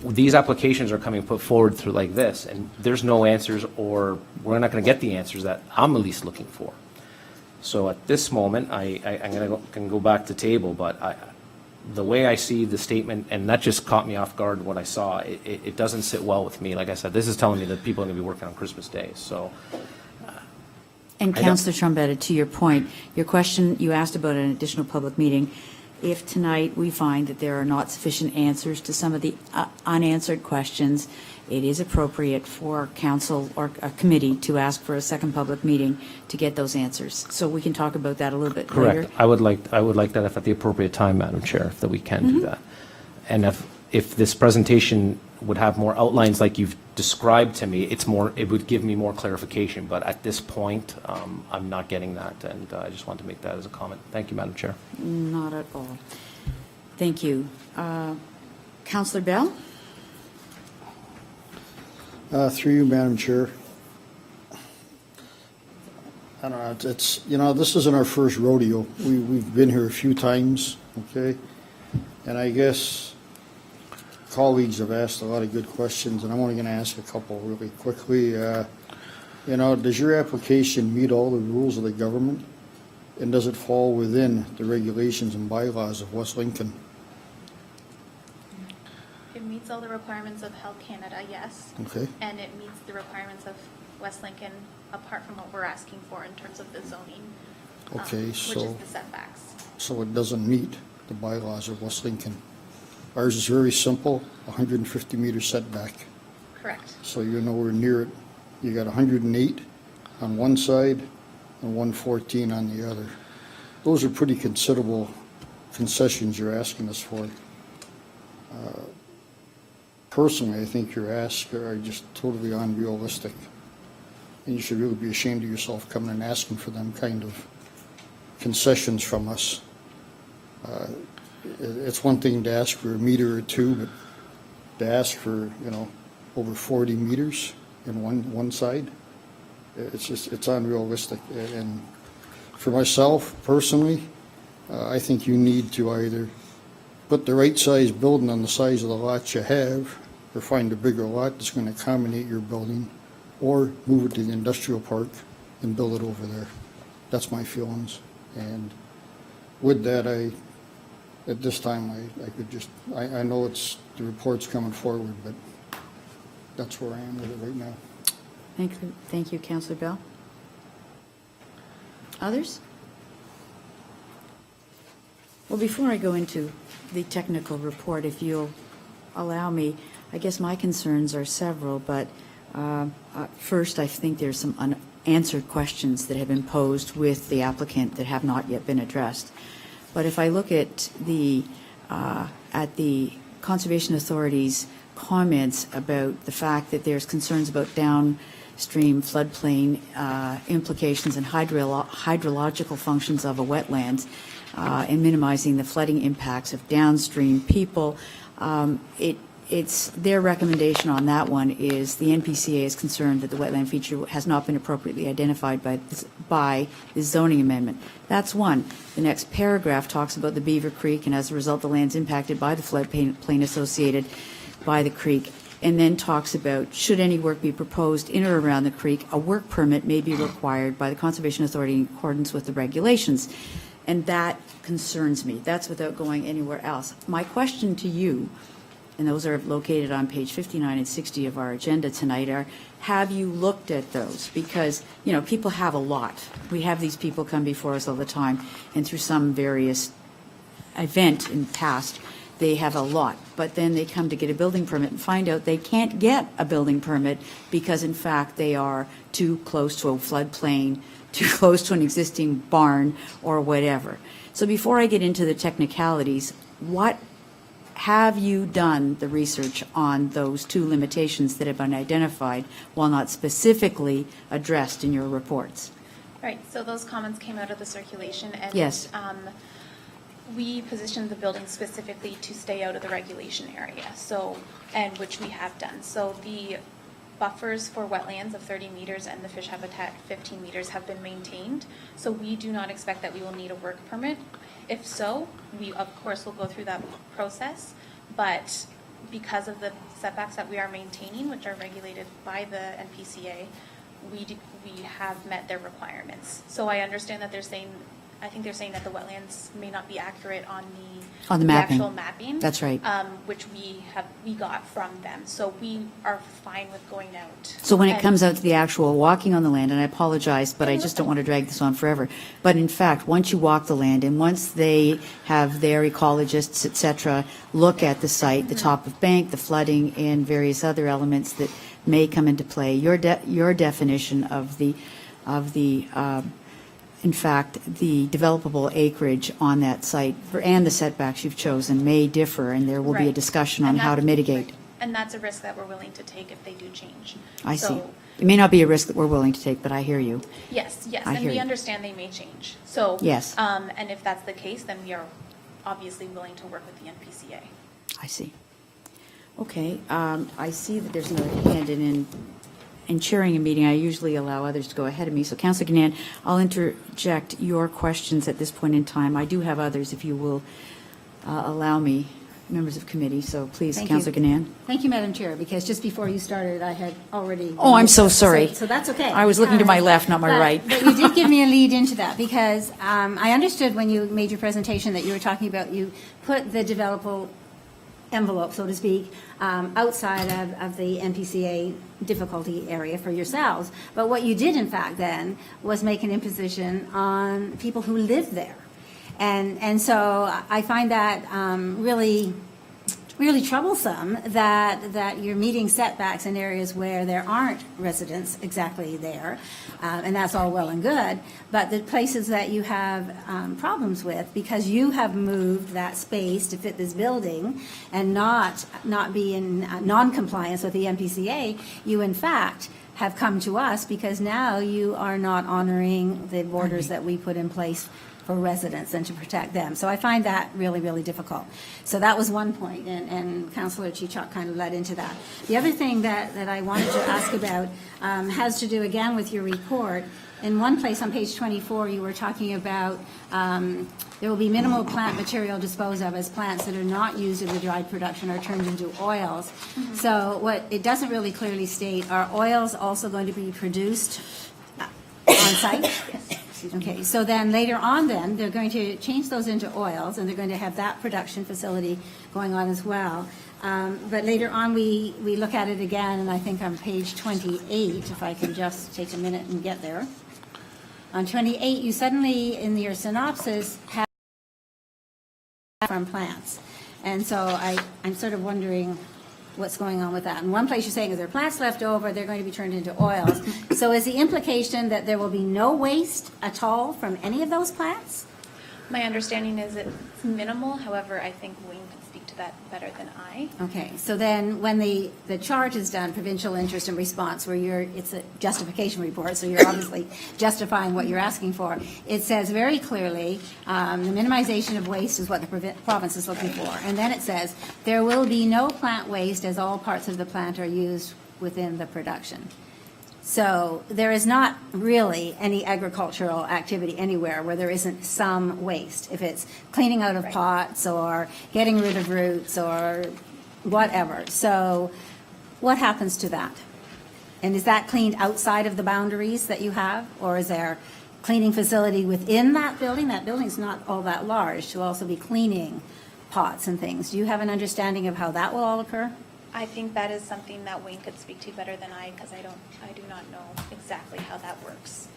these applications are coming put forward through like this, and there's no answers, or we're not going to get the answers that I'm at least looking for. So at this moment, I'm going to go back to table, but the way I see the statement, and that just caught me off guard what I saw, it doesn't sit well with me. Like I said, this is telling me that people are going to be working on Christmas Day, so. And I don't- Councillor Trombetta, to your point, your question, you asked about an additional public meeting. If tonight we find that there are not sufficient answers to some of the unanswered questions, it is appropriate for council or a committee to ask for a second public meeting to get those answers. So we can talk about that a little bit later. Correct. I would like that if at the appropriate time, Madam Chair, if that we can do that. And if this presentation would have more outlines like you've described to me, it would give me more clarification. But at this point, I'm not getting that, and I just want to make that as a comment. Thank you, Madam Chair. Not at all. Thank you. Councillor Bell? Through you, Madam Chair. I don't know, this isn't our first rodeo. We've been here a few times, okay? And I guess colleagues have asked a lot of good questions, and I'm only going to ask a couple really quickly. Does your application meet all the rules of the government? And does it fall within the regulations and bylaws of West Lincoln? It meets all the requirements of Health Canada, yes. Okay. And it meets the requirements of West Lincoln, apart from what we're asking for in terms of the zoning. Okay, Which is so- the setbacks. So it doesn't meet the bylaws of West Lincoln. Ours is very simple, 150-meter setback. Correct. So you're nowhere near it. You got 108 on one side and 114 on the other. Those are pretty considerable concessions you're asking us for. Personally, I think your asks are just totally unrealistic. And you should really be ashamed of yourself coming and asking for them kind of concessions from us. It's one thing to ask for a meter or two, but to ask for, over 40 meters in one side, it's unrealistic. And for myself, personally, I think you need to either put the right size building on the size of the lot you have, or find a bigger lot that's going to accommodate your building, or move it to the industrial park and build it over there. That's my feelings. And with that, at this time, I could just, I know the report's coming forward, but that's where I am with it right now. Thank you, Councillor Bell. Others? Well, before I go into the technical report, if you'll allow me, I guess my concerns are several, but first, I think there's some unanswered questions that have been posed with the applicant that have not yet been addressed. But if I look at the Conservation Authority's comments about the fact that there's concerns about downstream floodplain implications and hydrological functions of a wetland and minimizing the flooding impacts of downstream people, it's their recommendation on that one is the NPCA is concerned that the wetland feature has not been appropriately identified by the zoning amendment. That's one. The next paragraph talks about the Beaver Creek, and as a result, the land's impacted by the floodplain associated by the creek, and then talks about should any work be proposed in or around the creek, a work permit may be required by the Conservation Authority in accordance with the regulations. And that concerns me. That's without going anywhere else. My question to you, and those are located on page 59 and 60 of our agenda tonight, are have you looked at those? Because, people have a lot. We have these people come before us all the time, and through some various event in the past, they have a lot, but then they come to get a building permit and find out they can't get a building permit because in fact they are too close to a floodplain, too close to an existing barn or whatever. So before I get into the technicalities, what have you done the research on those two limitations that have been identified while not specifically addressed in your reports? Right, so those comments came out of the circulation, and Yes. We positioned the building specifically to stay out of the regulation area, so, and which we have done. So the buffers for wetlands of 30 meters and the fish habitat 15 meters have been maintained, so we do not expect that we will need a work permit. If so, we of course will go through that process, but because of the setbacks that we are maintaining, which are regulated by the NPCA, we have met their requirements. So I understand that I think they're saying that the wetlands may not be accurate on the mapping. actual mapping. That's right. Which we got from them. So we are fine with going out. So when it And- comes out to the actual walking on the land, and I apologize, but I just don't want to drag this on forever, but in fact, once you walk the land and once they have their ecologists, et cetera, look at the site, the top of bank, the flooding, and various other elements that may come into play, your definition of the in fact, the developable acreage on that site and the setbacks you've chosen may differ, and there will be a Right. discussion on And how to that- mitigate. And that's a risk that we're willing to take if they do change. I see. So, It may not be a risk that we're willing to take, but I hear you. yes, I and hear we you. understand they may change. So. Yes. And if that's the case, then we are obviously willing to work with the NPCA. I see. Okay, I see that there's another hand in chairing a meeting. I usually allow others to go ahead of me. So Councillor Gannan, I'll interject your questions at this point in time. I do have others, if you will allow me, members of committee. So please, Thank you. Councillor Gannan. Thank you, Madam Chair, because just before you started, I had already. Oh, I'm so sorry. So that's okay. I was looking to my left, not my But- right. But you did give me a lead into that, because I understood when you made your presentation that you were talking about, you put the developable envelope, so to speak, outside of the NPCA difficulty area for yourselves. But what you did, in fact, then, was make an imposition on people who live there. And so I find that really troublesome that you're meeting setbacks in areas where there aren't residents exactly there, and that's all well and good, but the places that you have problems with, because you have moved that space to fit this building and not be in non-compliance with the NPCA, you in fact have come to us because now you are not honoring the borders that we put in place for residents and to protect them. So I find that really, really difficult. So that was one point, and Councillor Chichok kind of led into that. The other thing that I wanted to ask about has to do, again, with your report. In one place on page 24, you were talking about there will be minimal plant material disposed of as plants that are not used in the dried production are turned into oils. So what it doesn't really clearly state, are oils also going to be produced on site? Okay, so then later on then, they're going to change those into oils, and they're going to have that production facility going on as well. But later on, we look at it again, and I think on page 28, if I can just take a minute and get there. On 28, you suddenly, in your synopsis, have from plants. And so I'm sort of wondering what's going on with that. In one place, you're saying, if there are plants left over, they're going to be turned into oils. So is the implication that there will be no waste at all from any of those plants? My understanding is it's minimal, however, I think Wayne can speak to that better than I. Okay, so then when the chart is done, provincial interest and response, where it's a justification report, so you're obviously justifying what you're asking for, it says very clearly, the minimization of waste is what the province is looking for. And then it says, there will be no plant waste as all parts of the plant are used within the production. So there is not really any agricultural activity anywhere where there isn't some waste. If it's cleaning out of pots or getting rid of roots or whatever. So what happens to that? And is that cleaned outside of the boundaries that you have? Or is there cleaning facility within that building? That building's not all that large to also be cleaning pots and things. Do you have an understanding of how that will all occur? I think that is something that Wayne could speak to better than I, because I do not know exactly how that works.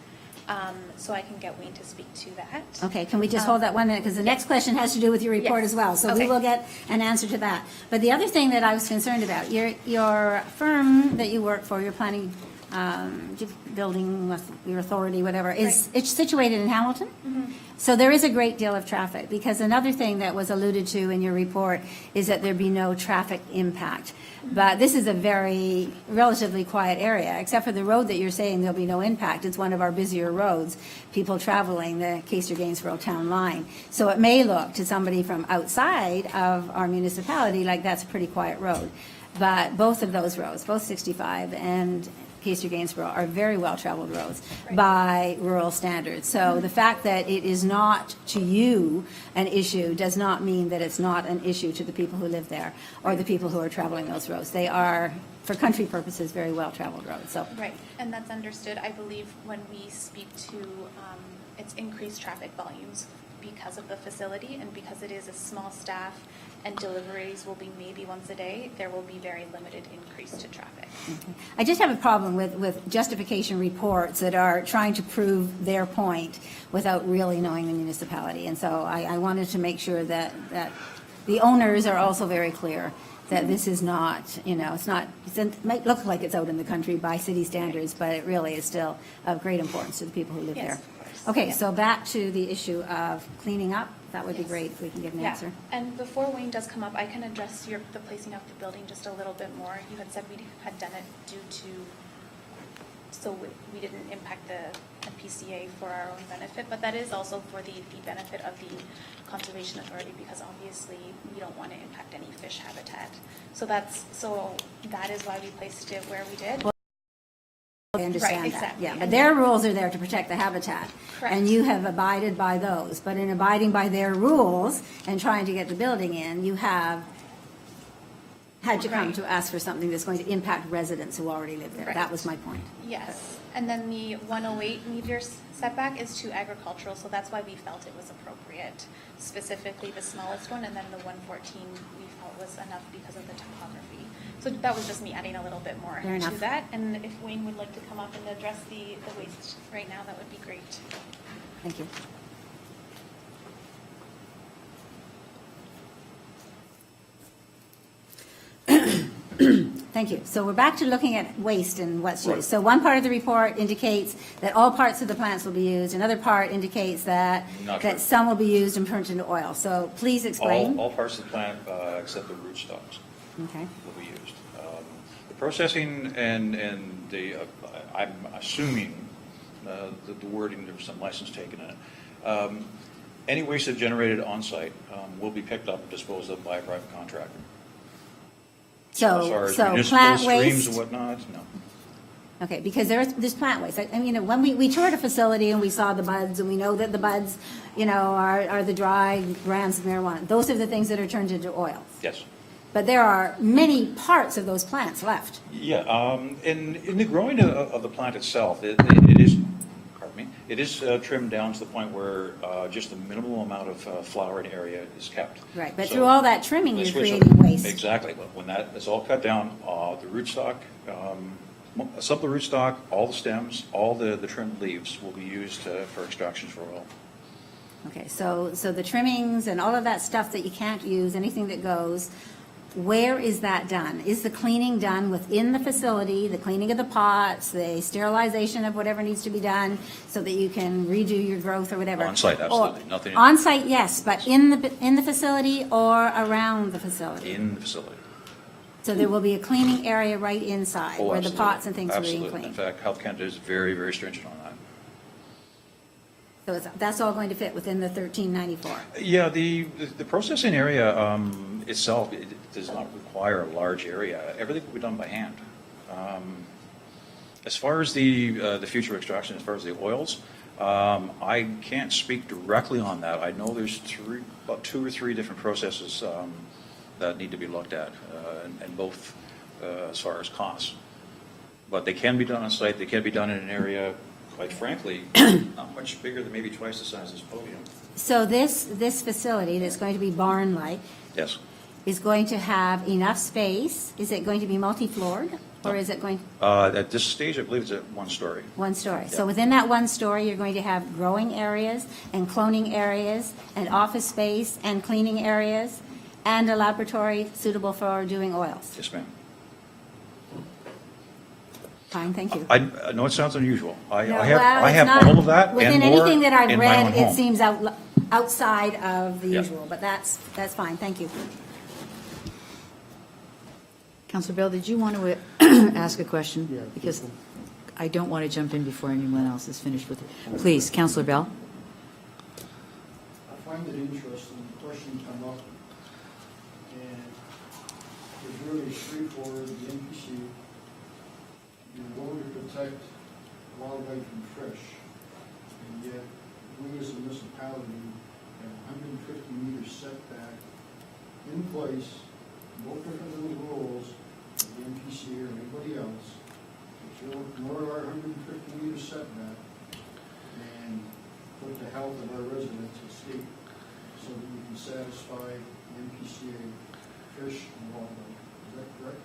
So I can get Wayne to speak to that. Okay, can we just hold that 1 minute? Because the next question has to do with your report Yes. as well. So we Okay. will get an answer to that. But the other thing that I was concerned about, your firm that you work for, your planning, building, your authority, whatever, is, it's situated in Hamilton? So there is a great deal of traffic, because another thing that was alluded to in your report is that there be no traffic impact. But this is a very relatively quiet area, except for the road that you're saying there'll be no impact. It's one of our busier roads, people traveling the Caister-Gainsborough town line. So it may look to somebody from outside of our municipality like that's a pretty quiet road. But both of those roads, both 65 and Caister-Gainsborough, are very well-traveled roads by rural standards. So the fact that it is not to you an issue does not mean that it's not an issue to the people who live there or the people who are traveling those roads. They are, for country purposes, very well-traveled roads, so. Right, and that's understood. I believe when we speak to its increased traffic volumes because of the facility and because it is a small staff and deliveries will be maybe once a day, there will be very limited increase to traffic. I just have a problem with justification reports that are trying to prove their point without really knowing the municipality. And so I wanted to make sure that the owners are also very clear that this is not, it might look like it's out in the country by city standards, but it really is still of great importance to the people who live Yes, there. of course. Okay, Yeah. so back to the issue of cleaning up. That would be Yes. great if we can get an Yeah, answer. and before Wayne does come up, I can address the placing of the building just a little bit more. You had said we had done it so we didn't impact the PCA for our own benefit, but that is also for the benefit of the Conservation Authority, because obviously we don't want to impact any fish habitat. So that is why we placed it where we did. I understand Right, that, exactly. yeah, but And their then- rules are there to protect the habitat. Correct. And you have abided by those, but in abiding by their rules and trying to get the building in, you have had to come Right. to ask for something that's going to impact residents who already live there. That Right. was my point. Yes, and then the 108 meters setback is to agricultural, so that's why we felt it was appropriate. Specifically the smallest one, and then the 114 we felt was enough because of the topography. So that was just me adding a little bit more Fair to enough. that. And if Wayne would like to come up and address the waste right now, that would be great. Thank you. Thank you. So we're back to looking at waste and what's used. So one part of the report indicates that all parts of the plants will be used. Another part indicates that Not true. some will be used and turned into oil. So please explain. All parts of the plant except the rootstocks Okay. will be used. The processing and the, I'm assuming the wording, there was some license taken in it. Any waste that's generated on-site will be picked up and disposed of by a private contractor. As far as So municipal plant streams waste. and whatnot, no. Okay, because there's plant waste. I mean, when we toured a facility and we saw the buds, and we know that the buds, are the dry grams of marijuana. Those are the things that are turned into oils. Yes. But there are many parts of those plants left. Yeah, in the growing of the plant itself, it is, pardon me, it is trimmed down to the point where just the minimal amount of flowering area is kept. Right, but So through all that trimming, they you're switch creating up- waste. Exactly, but when that is all cut down, the rootstock, some of the rootstock, all the stems, all the trimmed leaves will be used for extractions for oil. Okay, so the trimmings and all of that stuff that you can't use, anything that goes, where is that done? Is the cleaning done within the facility, the cleaning of the pots, the sterilization of whatever needs to be done so that you can redo your growth or whatever? On-site, absolutely. Or- Nothing- On-site, yes, but in the facility or around the facility? In the facility. So there will be a cleaning area right inside Oh, where the absolutely. pots and things are being Absolutely. In cleaned? fact, Health Canada is very, very stringent on that. So that's all going to fit within the 1394? Yeah, the processing area itself, it does not require a large area. Everything will be done by hand. As far as the future extraction, as far as the oils, I can't speak directly on that. I know there's about 2 or 3 different processes that need to be looked at, and both as far as costs. But they can be done on site. They can be done in an area, quite frankly, not much bigger than maybe twice the size of this podium. So this facility that's going to be barn-like Yes. is going to have enough space? Is it going to be multi-floored? Or is it going, At this stage, I believe it's at one story. one story? So Yeah. within that one story, you're going to have growing areas and cloning areas and office space and cleaning areas and a laboratory suitable for doing oils. Yes, ma'am. Fine, thank you. I know it sounds unusual. I No, have, well, I it's have not- all of that and more Within anything that I've in my own read, it home. seems outside of the Yeah. usual, but that's fine, thank you. Counselor Bell, did you want to ask a question? Yeah. Because I don't want to jump in before anyone else is finished with it. Please, Counselor Bell. I find it interesting, the question come up, and it's really straightforward, the NPC, you want to protect wildlife and fish, and yet we as a municipality have 150 meter setback in place, no different than the rules of the NPC or anybody else, if you'll ignore our 150 meter setback and put the health of our residents at stake so that we can satisfy the NPCA fish and wildlife. Is that correct?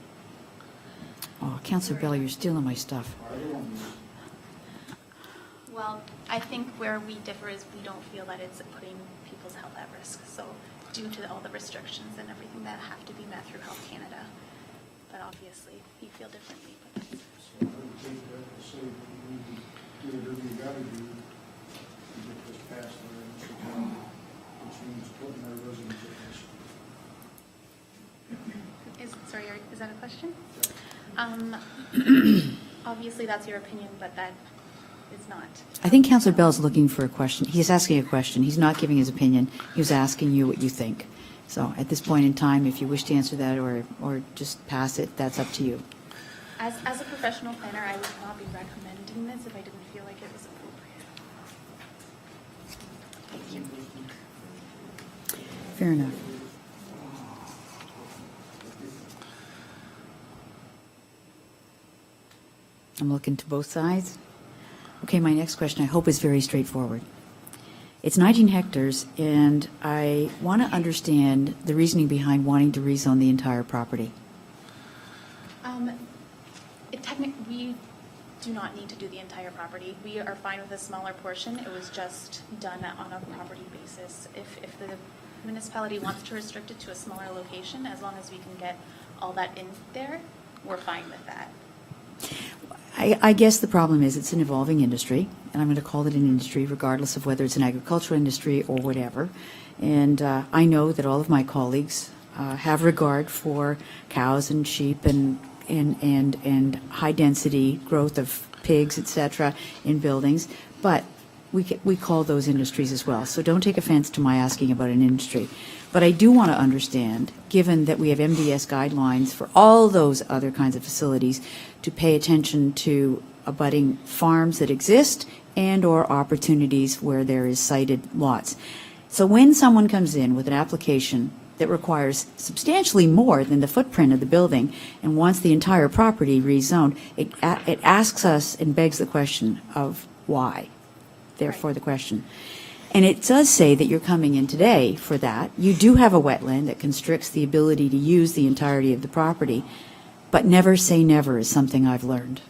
Oh, Counselor Bell, you're stealing my stuff. I don't want to. Well, I think where we differ is we don't feel that it's putting people's health at risk. So due to all the restrictions and everything that have to be met through Health Canada. But obviously, you feel differently. But that's So I would take that to say that we need to do whatever we gotta do to get this passed in our town, which means putting our residents at risk. is that a question? Obviously, that's your opinion, but that is not. I think Counselor Bell's looking for a question. He's asking a question. He's not giving his opinion. He was asking you what you think. So at this point in time, if you wish to answer that or just pass it, that's up to you. As a professional planner, I would not be recommending this if I didn't feel like it was appropriate. Thank you. Fair enough. I'm looking to both sides. Okay, my next question I hope is very straightforward. It's 19 hectares, and I want to understand the reasoning behind wanting to rezone the entire property. We do not need to do the entire property. We are fine with a smaller portion. It was just done on a property basis. If the municipality wants to restrict it to a smaller location, as long as we can get all that in there, we're fine with that. I guess the problem is it's an evolving industry, and I'm going to call it an industry regardless of whether it's an agricultural industry or whatever. And I know that all of my colleagues have regard for cows and sheep and high-density growth of pigs, et cetera, in buildings, but we call those industries as well. So don't take offense to my asking about an industry. But I do want to understand, given that we have MDS guidelines for all those other kinds of facilities, to pay attention to abutting farms that exist and or opportunities where there is sited lots. So when someone comes in with an application that requires substantially more than the footprint of the building and wants the entire property rezoned, it asks us and begs the question of why, therefore the question. And it does say that you're coming in today for that. You do have a wetland that constricts the ability to use the entirety of the property, but never say never is something I've learned.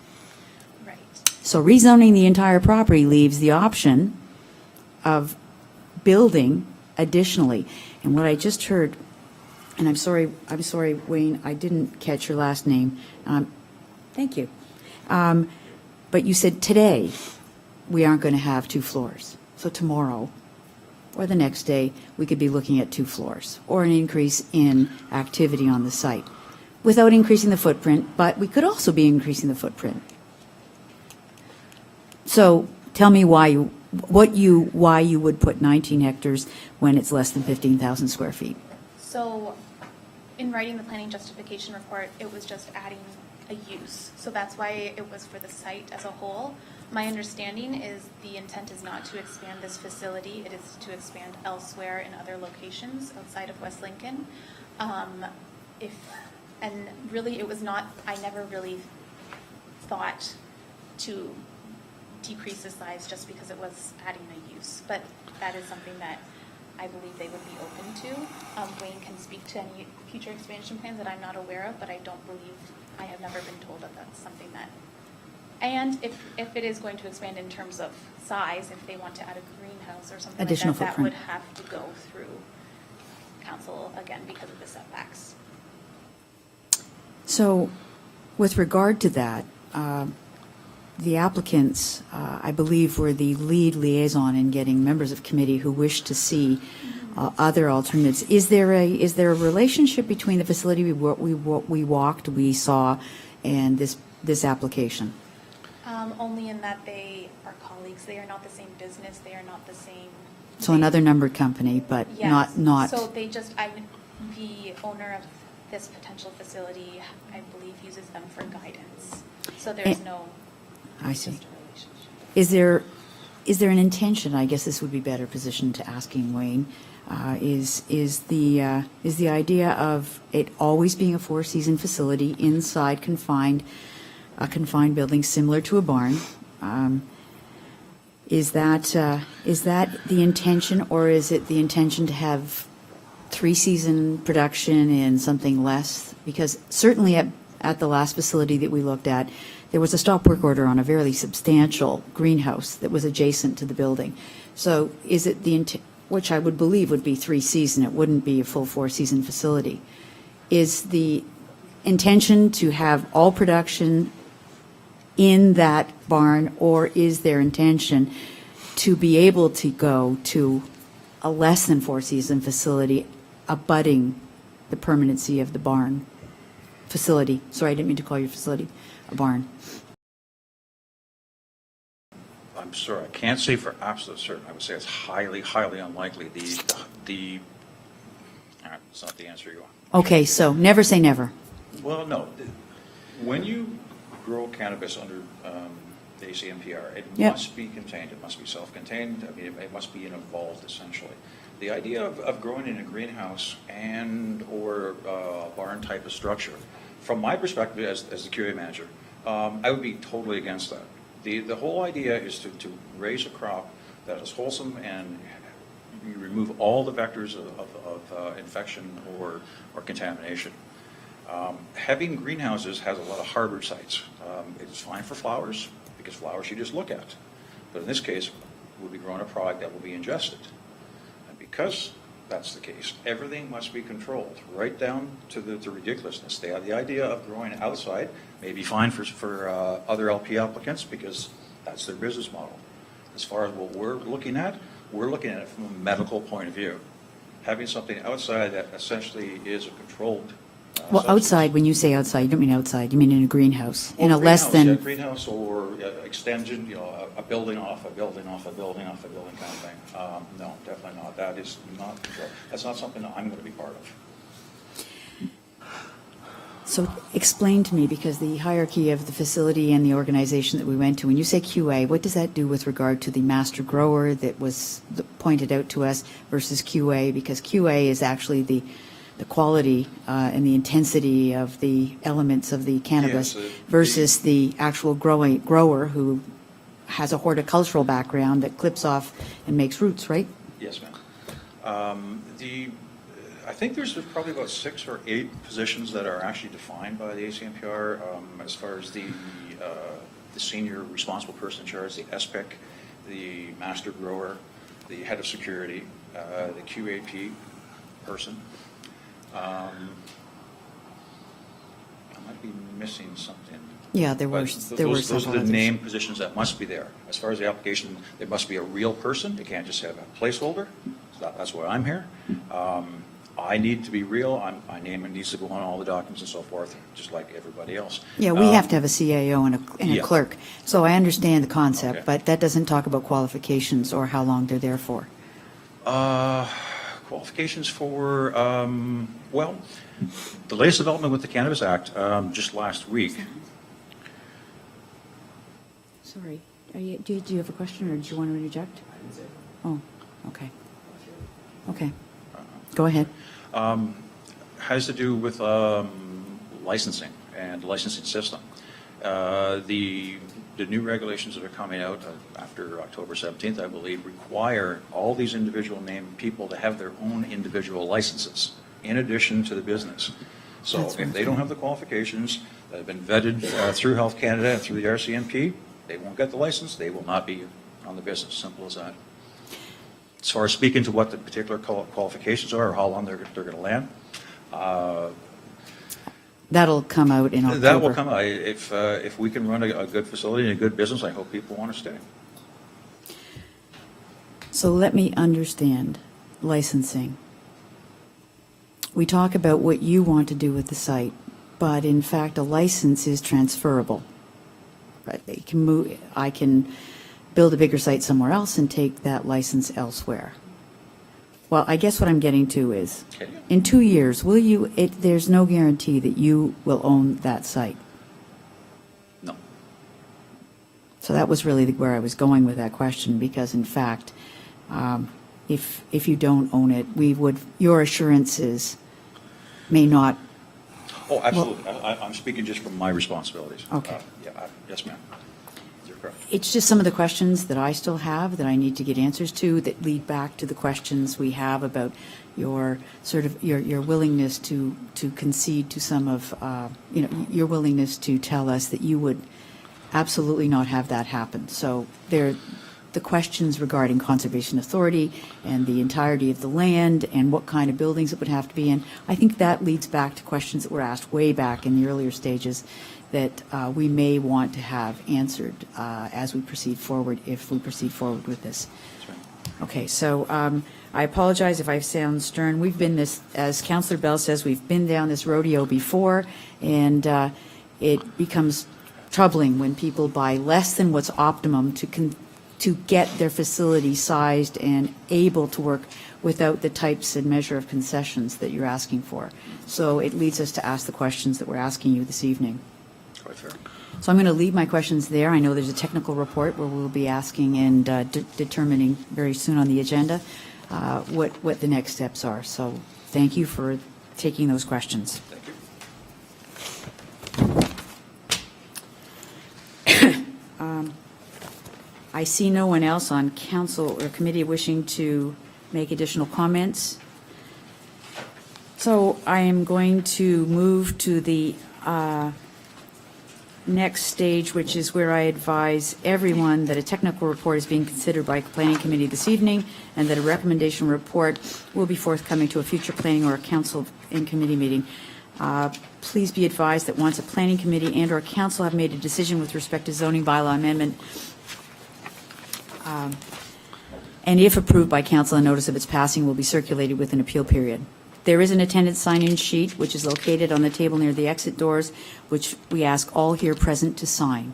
Right. So rezoning the entire property leaves the option of building additionally. And what I just heard, and I'm sorry, Wayne, I didn't catch your last name. Thank you. But you said today we aren't going to have 2 floors. So tomorrow or the next day, we could be looking at 2 floors or an increase in activity on the site without increasing the footprint, but we could also be increasing the footprint. So tell me why you would put 19 hectares when it's less than 15,000 square feet. So in writing the planning justification report, it was just adding a use. So that's why it was for the site as a whole. My understanding is the intent is not to expand this facility. It is to expand elsewhere in other locations outside of West Lincoln. And really it was not, I never really thought to decrease the size just because it was adding a use. But that is something that I believe they would be open to. Wayne can speak to any future expansion plans that I'm not aware of, but I don't believe I have never been told that that's something that, and if it is going to expand in terms of size, if they want to add a greenhouse or something Additional like that, footprint. that would have to go through council again because of the setbacks. So with regard to that, the applicants, I believe, were the lead liaison in getting members of committee who wish to see other alternatives. Is there a relationship between the facility we walked, we saw, and this application? Only in that they are colleagues. They are not the same business. They are not the same. So another numbered company, but Yes. not. So they just, the owner of this potential facility, I believe, uses them for guidance. So there's no. I see. just a relationship. Is there an intention, I guess this would be better positioned to asking Wayne, is the idea of it always being a four-season facility inside a confined building similar to a barn? Is that the intention, or is it the intention to have three-season production and something less? Because certainly at the last facility that we looked at, there was a stop work order on a fairly substantial greenhouse that was adjacent to the building. So is it which I would believe would be three-season, it wouldn't be a full four-season facility. Is the intention to have all production in that barn, or is their intention to be able to go to a less than four-season facility abutting the permanency of the barn facility? Sorry, I didn't mean to call your facility a barn. I'm sorry, I can't say for absolute certain. I would say it's highly, highly unlikely. All right, it's not the answer you want. Okay, so never say never. Well, no. When you grow cannabis under the ACMPR, it Yep. must be contained. It must be self-contained. I mean, it must be involved, essentially. The idea of growing in a greenhouse and or barn type of structure, from my perspective as the QA manager, I would be totally against that. The whole idea is to raise a crop that is wholesome and you remove all the vectors of infection or contamination. Having greenhouses has a lot of harbor sites. It's fine for flowers, because flowers you just look at. But in this case, we'll be growing a product that will be ingested. And because that's the case, everything must be controlled, right down to the ridiculousness. They have the idea of growing outside, may be fine for other LP applicants, because that's their business model. As far as what we're looking at it from a medical point of view. Having something outside that essentially is a controlled Well, substance. outside, when you say outside, you don't mean outside, you mean in a greenhouse, in a Well, less greenhouse, than, yeah, greenhouse or extension, a building off a building off a building off a building kind of thing. No, definitely not. That is not, that's not something that I'm going to be part of. so explain to me, because the hierarchy of the facility and the organization that we went to, when you say QA, what does that do with regard to the master grower that was pointed out to us versus QA? Because QA is actually the quality and the intensity of the elements of the cannabis Yes, versus the actual grower who has a horticultural background that clips off and makes roots, right? Yes, ma'am. I think there's probably about 6 or 8 positions that are actually defined by the ACMPR as far as the senior responsible person in charge, the SPIC, the master grower, the head of security, the QAP person. I might be missing something. Yeah, there were But several those are the others. named positions that must be there. As far as the application, there must be a real person. You can't just have a placeholder. So that's why I'm here. I need to be real. My name needs to go on all the documents and so forth, just like everybody else. Yeah, we have to have a CAO and a yeah. clerk. So I understand the concept, Okay. but that doesn't talk about qualifications or how long they're there for. Qualifications for, well, the latest development with the Cannabis Act just last week. Sorry, do you have a question, or do you want to interject? Oh, okay. Okay, go ahead. Has to do with licensing and licensing system. The new regulations that are coming out after October 17th, I believe, require all these individual named people to have their own individual licenses in addition to the business. So That's what if I'm they don't have the qualifications that have been vetted through Health Canada and through the RCMP, they won't get the license, they will not be on the business, simple as that. As far as speaking to what the particular qualifications are or how long they're going to land, That'll come out in October. that will come. If we can run a good facility and a good business, I hope people want to stay. So let me understand licensing. We talk about what you want to do with the site, but in fact, a license is transferable. Right? I can build a bigger site somewhere else and take that license elsewhere. Well, I guess what I'm getting to is, in 2 years, there's no guarantee that you will own that site. No. So that was really where I was going with that question, because in fact, if you don't own it, your assurances may not. Oh, absolutely. I'm speaking just from my responsibilities. Okay. Yes, ma'am. You're correct. It's just some of the questions that I still have that I need to get answers to that lead back to the questions we have about your your willingness to concede to some of, your willingness to tell us that you would absolutely not have that happen. So the questions regarding conservation authority and the entirety of the land and what kind of buildings it would have to be in, I think that leads back to questions that were asked way back in the earlier stages that we may want to have answered as we proceed forward, if we proceed forward with this. Okay, so I apologize if I sound stern. We've been this, as Councillor Bell says, we've been down this rodeo before, and it becomes troubling when people buy less than what's optimum to get their facility sized and able to work without the types and measure of concessions that you're asking for. So it leads us to ask the questions that we're asking you this evening. Quite fair. So I'm going to leave my questions there. I know there's a technical report where we'll be asking and determining very soon on the agenda what the next steps are. So thank you for taking those questions. Thank you. I see no one else on council or committee wishing to make additional comments. So I am going to move to the next stage, which is where I advise everyone that a technical report is being considered by planning committee this evening and that a recommendation report will be forthcoming to a future planning or a council and committee meeting. Please be advised that once a planning committee and or council have made a decision with respect to zoning bylaw amendment, and if approved by council, a notice of its passing will be circulated with an appeal period. There is an attendance sign-in sheet which is located on the table near the exit doors, which we ask all here present to sign.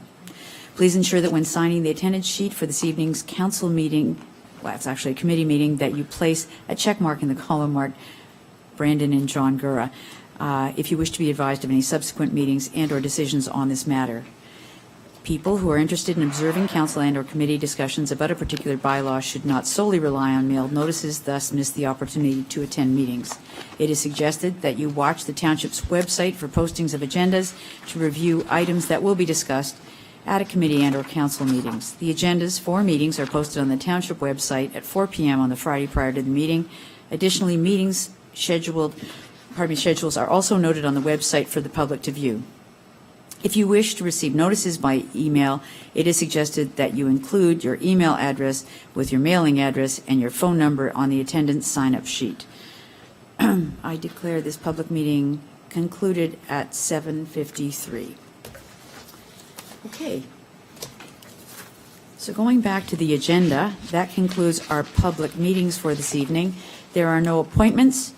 Please ensure that when signing the attendance sheet for this evening's council meeting, well, it's actually a committee meeting, that you place a check mark in the column marked Brandon and John Gura if you wish to be advised of any subsequent meetings and or decisions on this matter. People who are interested in observing council and or committee discussions about a particular bylaw should not solely rely on mailed notices, thus miss the opportunity to attend meetings. It is suggested that you watch the township's website for postings of agendas to review items that will be discussed at a committee and or council meetings. The agendas for meetings are posted on the township website at 4 p.m. on the Friday prior to the meeting. Additionally, schedules are also noted on the website for the public to view. If you wish to receive notices by email, it is suggested that you include your email address with your mailing address and your phone number on the attendance sign-up sheet. I declare this public meeting concluded at 7:53. Okay. So going back to the agenda, that concludes our public meetings for this evening. There are no appointments,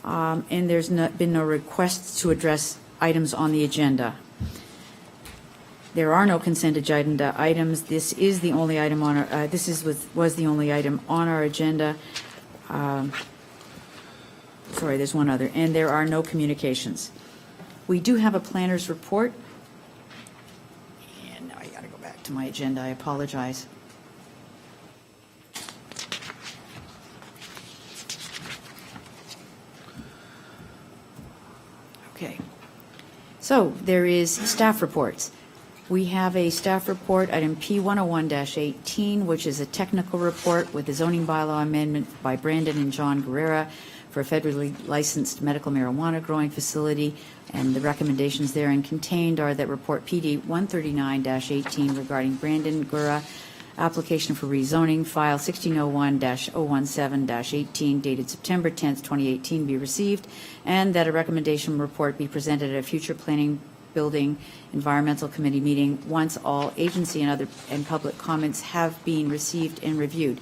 and there's been no requests to address items on the agenda. There are no consent agenda items. This is the only item on our, was the only item on our agenda. Sorry, there's one other, and there are no communications. We do have a planner's report, and I got to go back to my agenda. I apologize. Okay. So there is staff reports. We have a staff report, item P101-18, which is a technical report with the zoning bylaw amendment by Brandon and John Guerrera for a federally licensed medical marijuana growing facility, and the recommendations therein contained are that report PD 139-18 regarding Brandon Gura, application for rezoning, file 1601-017-18 dated September 10th, 2018 be received, and that a recommendation report be presented at a future planning, building, environmental committee meeting once all agency and public comments have been received and reviewed.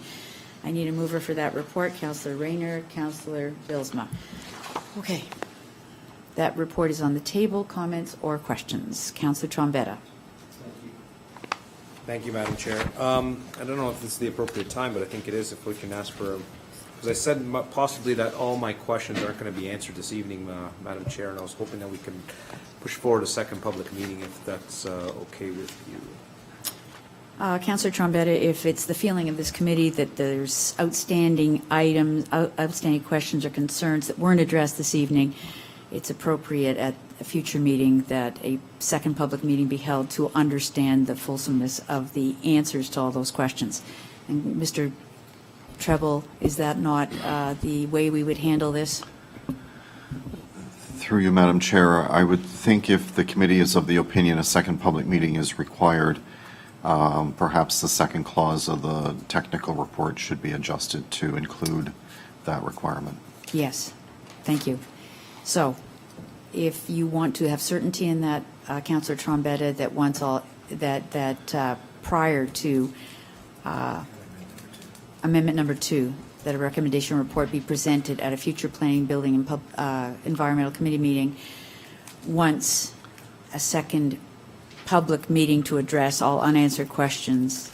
I need a mover for that report. Councillor Rayner, Councillor Bilsma. Okay. That report is on the table. Comments or questions? Councillor Trombetta. Thank you, Madam Chair. I don't know if this is the appropriate time, but I think it is if we can ask for, because I said possibly that all my questions aren't going to be answered this evening, Madam Chair, and I was hoping that we can push forward a second public meeting if that's okay with you. Councillor Trombetta, if it's the feeling of this committee that there's outstanding items, outstanding questions or concerns that weren't addressed this evening, it's appropriate at a future meeting that a second public meeting be held to understand the fulsomeness of the answers to all those questions. And Mr. Treble, is that not the way we would handle this? Through you, Madam Chair, I would think if the committee is of the opinion a second public meeting is required, perhaps the second clause of the technical report should be adjusted to include that requirement. Yes. Thank you. So, if you want to have certainty in that, Councillor Trombetta, that once all that prior to amendment number 2, that a recommendation report be presented at a future planning, building, and environmental committee meeting once a second public meeting to address all unanswered questions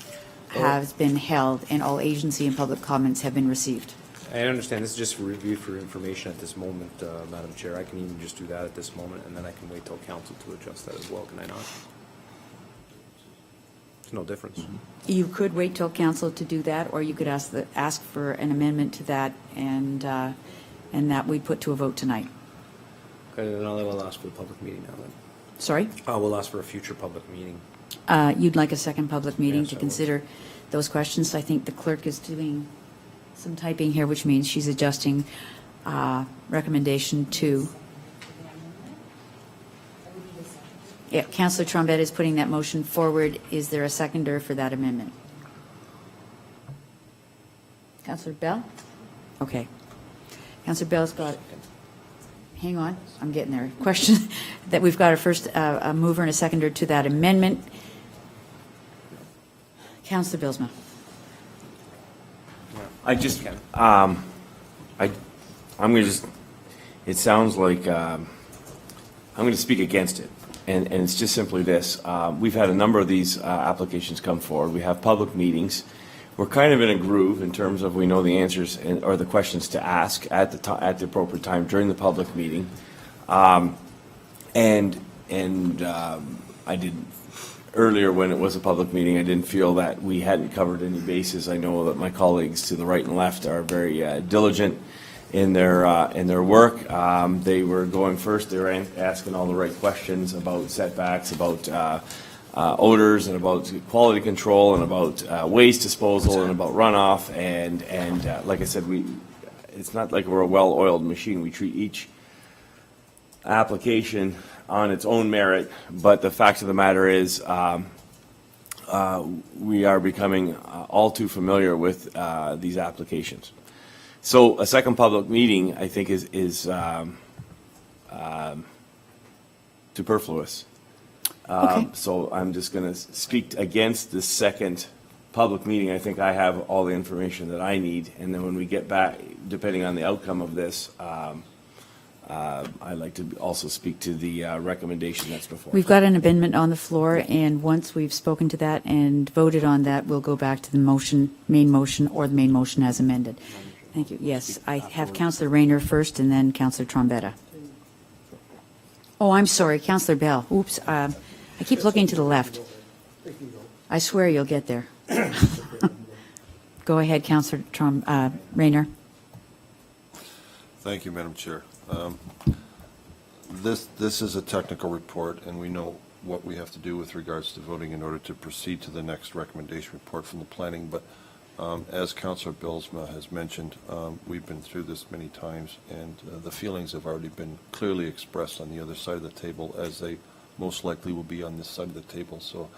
has been held and all agency and public comments have been received. I understand this is just review for information at this moment, Madam Chair. I can even just do that at this moment, and then I can wait till council to adjust that as well, can I not? There's no difference. You could wait till council to do that, or you could ask for an amendment to that, and that we put to a vote tonight. Okay, then I'll ask for the public meeting now then. Sorry? We'll ask for a future public meeting. You'd like a second public meeting Yes, to I would. consider those questions. I think the clerk is doing some typing here, which means she's adjusting recommendation 2. Yeah, Councillor Trombetta is putting that motion forward. Is there a seconder for that amendment? Councillor Bell? Okay. Councillor Bell's got, hang on, I'm getting there. Question that we've got a mover and a seconder to that amendment. Councillor Bilsma. I just, I'm going to just, it sounds like, I'm going to speak against it. And it's just simply this. We've had a number of these applications come forward. We have public meetings. We're kind of in a groove in terms of we know the answers or the questions to ask at the appropriate time during the public meeting. I didn't, earlier when it was a public meeting, I didn't feel that we hadn't covered any bases. I know that my colleagues to the right and left are very diligent in their work. They were going first. They were asking all the right questions about setbacks, about odors, and about quality control, and about waste disposal, and about runoff. And like I said, it's not like we're a well-oiled machine. We treat each application on its own merit, but the fact of the matter is we are becoming all too familiar with these applications. So a second public meeting, I think, is superfluous. Okay. So I'm just going to speak against the second public meeting. I think I have all the information that I need, and then when we get back, depending on the outcome of this, I'd like to also speak to the recommendation that's before. We've got an amendment on the floor, and once we've spoken to that and voted on that, we'll go back to the main motion, or the main motion as amended. Thank you. Yes, I have Councillor Rayner first, and then Councillor Trombetta. Oh, I'm sorry, Councillor Bell. Oops, I keep looking to the left. I swear you'll get there. Go ahead, Councillor Rayner. Thank you, Madam Chair. This is a technical report, and we know what we have to do with regards to voting in order to proceed to the next recommendation report from the planning, but As Councillor Bilsma has mentioned, we've been through this many times, and the feelings have already been clearly expressed on the other side of the table, as they most likely will be on this side of the table. So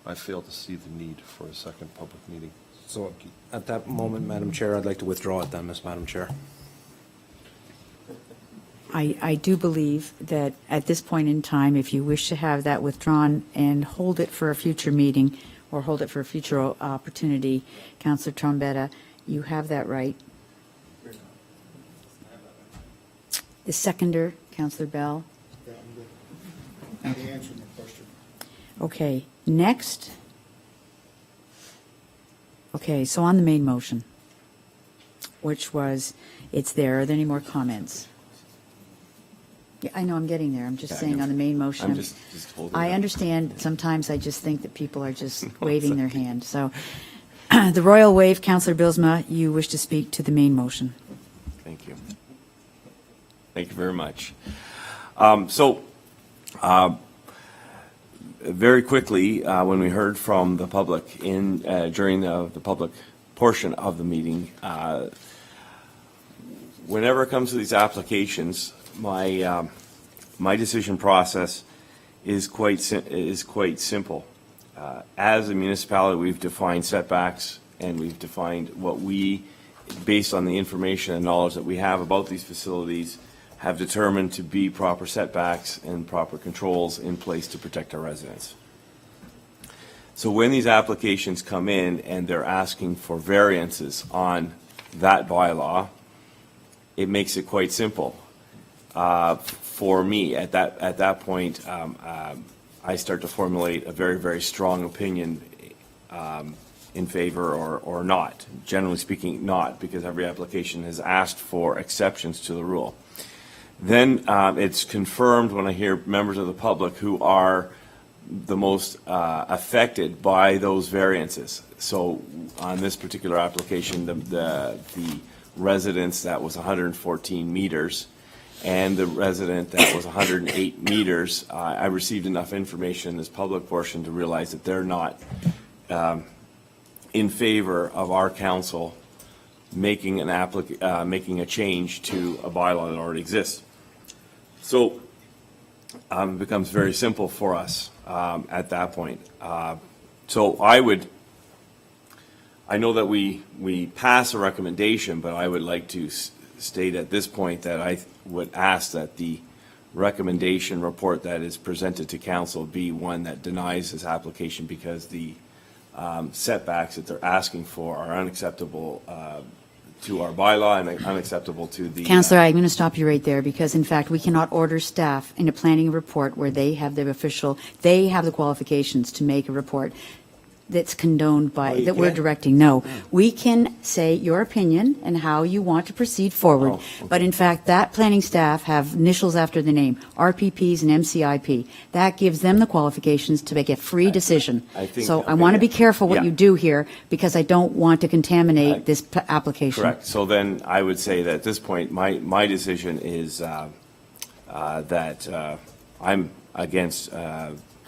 I fail to see the need for a second public meeting. So at that moment, Madam Chair, I'd like to withdraw it then, Madam Chair. I do believe that at this point in time, if you wish to have that withdrawn and hold it for a future meeting or hold it for a future opportunity, Councillor Trombetta, you have that right. The seconder, Councillor Bell. Yeah, I'm good. He answered my question. Okay, next. Okay, so on the main motion, which was, it's there, are there any more comments? Yeah, I know, I'm getting there. I'm just saying on the main motion. I'm just holding I it up. understand, sometimes I just think that people are just waving their hand. So the royal wave, Councillor Bilsma, you wish to speak to the main motion. Thank you. Thank you very much. Very quickly, when we heard from the public during the public portion of the meeting, whenever it comes to these applications, my decision process is quite simple. As a municipality, we've defined setbacks, and we've defined what we, based on the information and knowledge that we have about these facilities, have determined to be proper setbacks and proper controls in place to protect our residents. So when these applications come in and they're asking for variances on that bylaw, it makes it quite simple. For me, at that point, I start to formulate a very, very strong opinion in favor or not. Generally speaking, not, because every application has asked for exceptions to the rule. Then it's confirmed when I hear members of the public who are the most affected by those variances. So on this particular application, the residence that was 114 meters and the resident that was 108 meters, I received enough information in this public portion to realize that they're not in favor of our council making a change to a bylaw that already exists. So it becomes very simple for us at that point. So I know that we pass a recommendation, but I would like to state at this point that I would ask that the recommendation report that is presented to council be one that denies this application, because the setbacks that they're asking for are unacceptable to our bylaw and unacceptable to the... Councillor, I'm going to stop you right there, because in fact, we cannot order staff into planning a report where they have the qualifications to make a report that's condoned by, that we're directing. No, we can say your opinion and how you want to proceed forward. But in fact, that planning staff have initials after the name, RPPs and MCIP. That gives them the qualifications to make a free decision. So I want to be careful what you do here, because I don't want to contaminate this application. Correct. So then I would say that at this point, my decision is that I'm against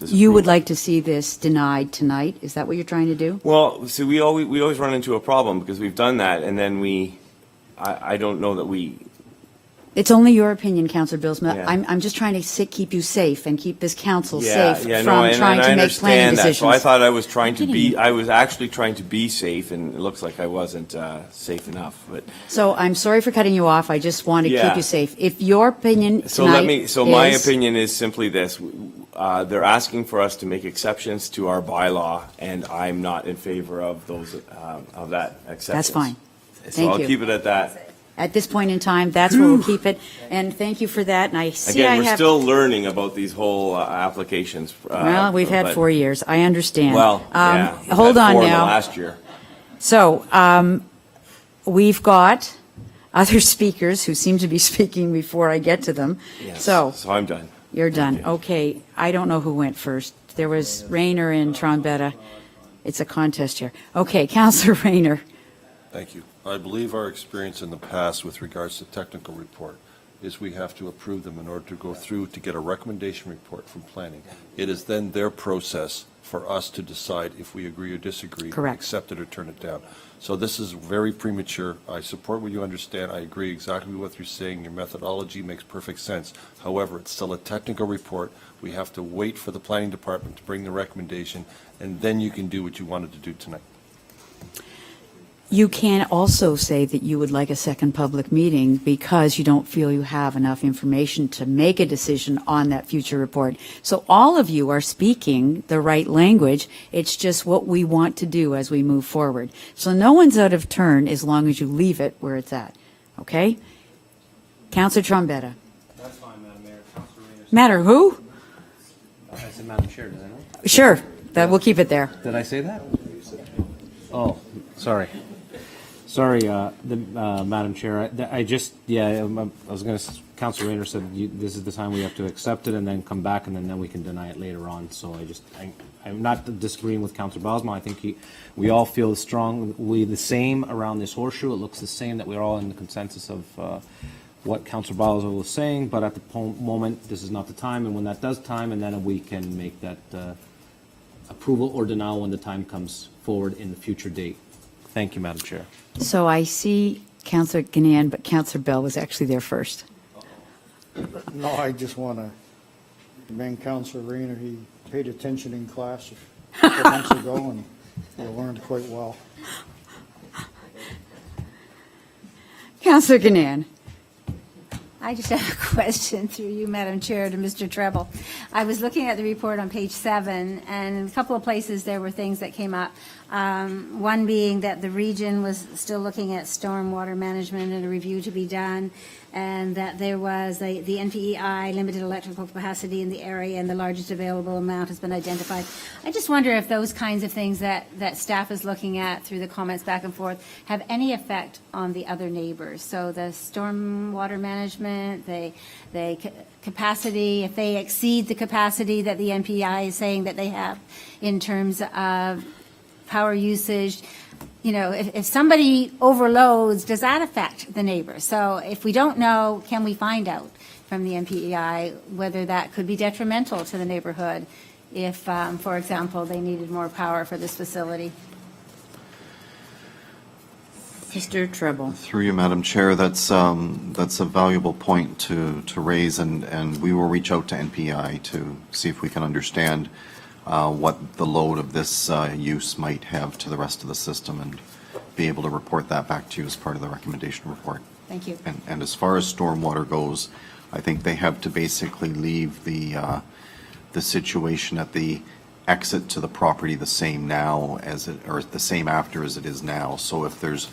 You would like to see this denied tonight? Is that what you're trying to do? Well, see, we always run into a problem, because we've done that, and then I don't know that we... It's only your opinion, Councillor Bilsma. Yeah. I'm just trying to keep you safe and keep this council Yeah, safe yeah, from no, and trying I to make understand planning that. decisions. So I thought I was actually trying to be safe, and it looks like I wasn't safe enough. But So I'm sorry for cutting you off. I just want to keep Yeah. you safe. If your opinion so tonight my is- opinion is simply this: they're asking for us to make exceptions to our bylaw, and I'm not in favor of those of that acceptance. That's fine. So Thank I'll you. keep it at that. At this point in time, that's where we'll keep it. And thank you for that. And I see Again, I we're have... still learning about these whole applications. Well, we've had but- 4 years. I understand. Well, yeah, we've Hold had on 4 in the now. last year. So we've got other speakers who seem to be speaking before I get to them. Yes. So I'm done. you're done. Okay. I don't know who went first. There was Rayner and Trombetta. It's a contest here. Okay, Councillor Rayner. Thank you. I believe our experience in the past with regards to technical report is we have to approve them in order to go through to get a recommendation report from planning. It is then their process for us to decide if we agree or disagree. Correct. Accept it or turn it down. So this is very premature. I support what you understand. I agree exactly with what you're saying. Your methodology makes perfect sense. However, it's still a technical report. We have to wait for the planning department to bring the recommendation, and then you can do what you wanted to do tonight. You can also say that you would like a second public meeting because you don't feel you have enough information to make a decision on that future report. So all of you are speaking the right language. It's just what we want to do as we move forward. So no one's out of turn as long as you leave it where it's at. Okay? Councillor Trombetta. That's fine, Madam Mayor. Councilor Reyna. Matter who? I said Madam Chair, did I know? Sure. That we'll keep it there. Did I say that? Oh, sorry. Sorry, Madam Chair. I was going to, Councilor Rayner said this is the time we have to accept it and then come back and then we can deny it later on. So I'm not disagreeing with Councilor Bosma. I think we all feel strongly the same around this horseshoe. It looks the same, that we're all in the consensus of what Councilor Bosma was saying, but at the moment, this is not the time. And when that does time, and then we can make that approval or denial when the time comes forward in the future date. Thank you, Madam Chair. So I see Councillor Gannan, but Councillor Bell was actually there first. No, I just want to commend Councillor Rayner. He paid attention in class a couple months ago and he learned quite well. Councillor Gannan. I just have a question through you, Madam Chair, to Mr. Treble. I was looking at the report on page 7, and in a couple of places there were things that came up. One being that the region was still looking at stormwater management and a review to be done, and that there was the NPEI, limited electrical capacity in the area, and the largest available amount has been identified. I just wonder if those kinds of things that staff is looking at through the comments back and forth have any effect on the other neighbors. So the stormwater management, the capacity, if they exceed the capacity that the NPEI is saying that they have in terms of power usage, you know, if somebody overloads, does that affect the neighbors? So if we don't know, can we find out from the NPEI whether that could be detrimental to the neighborhood if, for example, they needed more power for this facility? Mr. Treble. Through you, Madam Chair, that's a valuable point to raise, and we will reach out to NPI to see if we can understand what the load of this use might have to the rest of the system and be able to report that back to you as part of the recommendation report. Thank you. And as far as stormwater goes, I think they have to basically leave the situation at the exit to the property the same now as it, or the same after as it is now. So if there's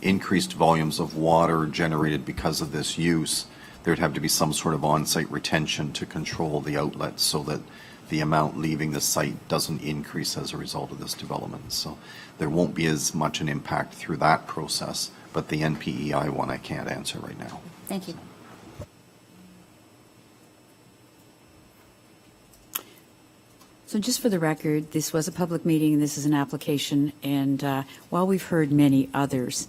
increased volumes of water generated because of this use, there'd have to be some sort of on-site retention to control the outlets so that the amount leaving the site doesn't increase as a result of this development. So there won't be as much an impact through that process, but the NPEI one I can't answer right now. Thank you. So just for the record, this was a public meeting, and this is an application, and while we've heard many others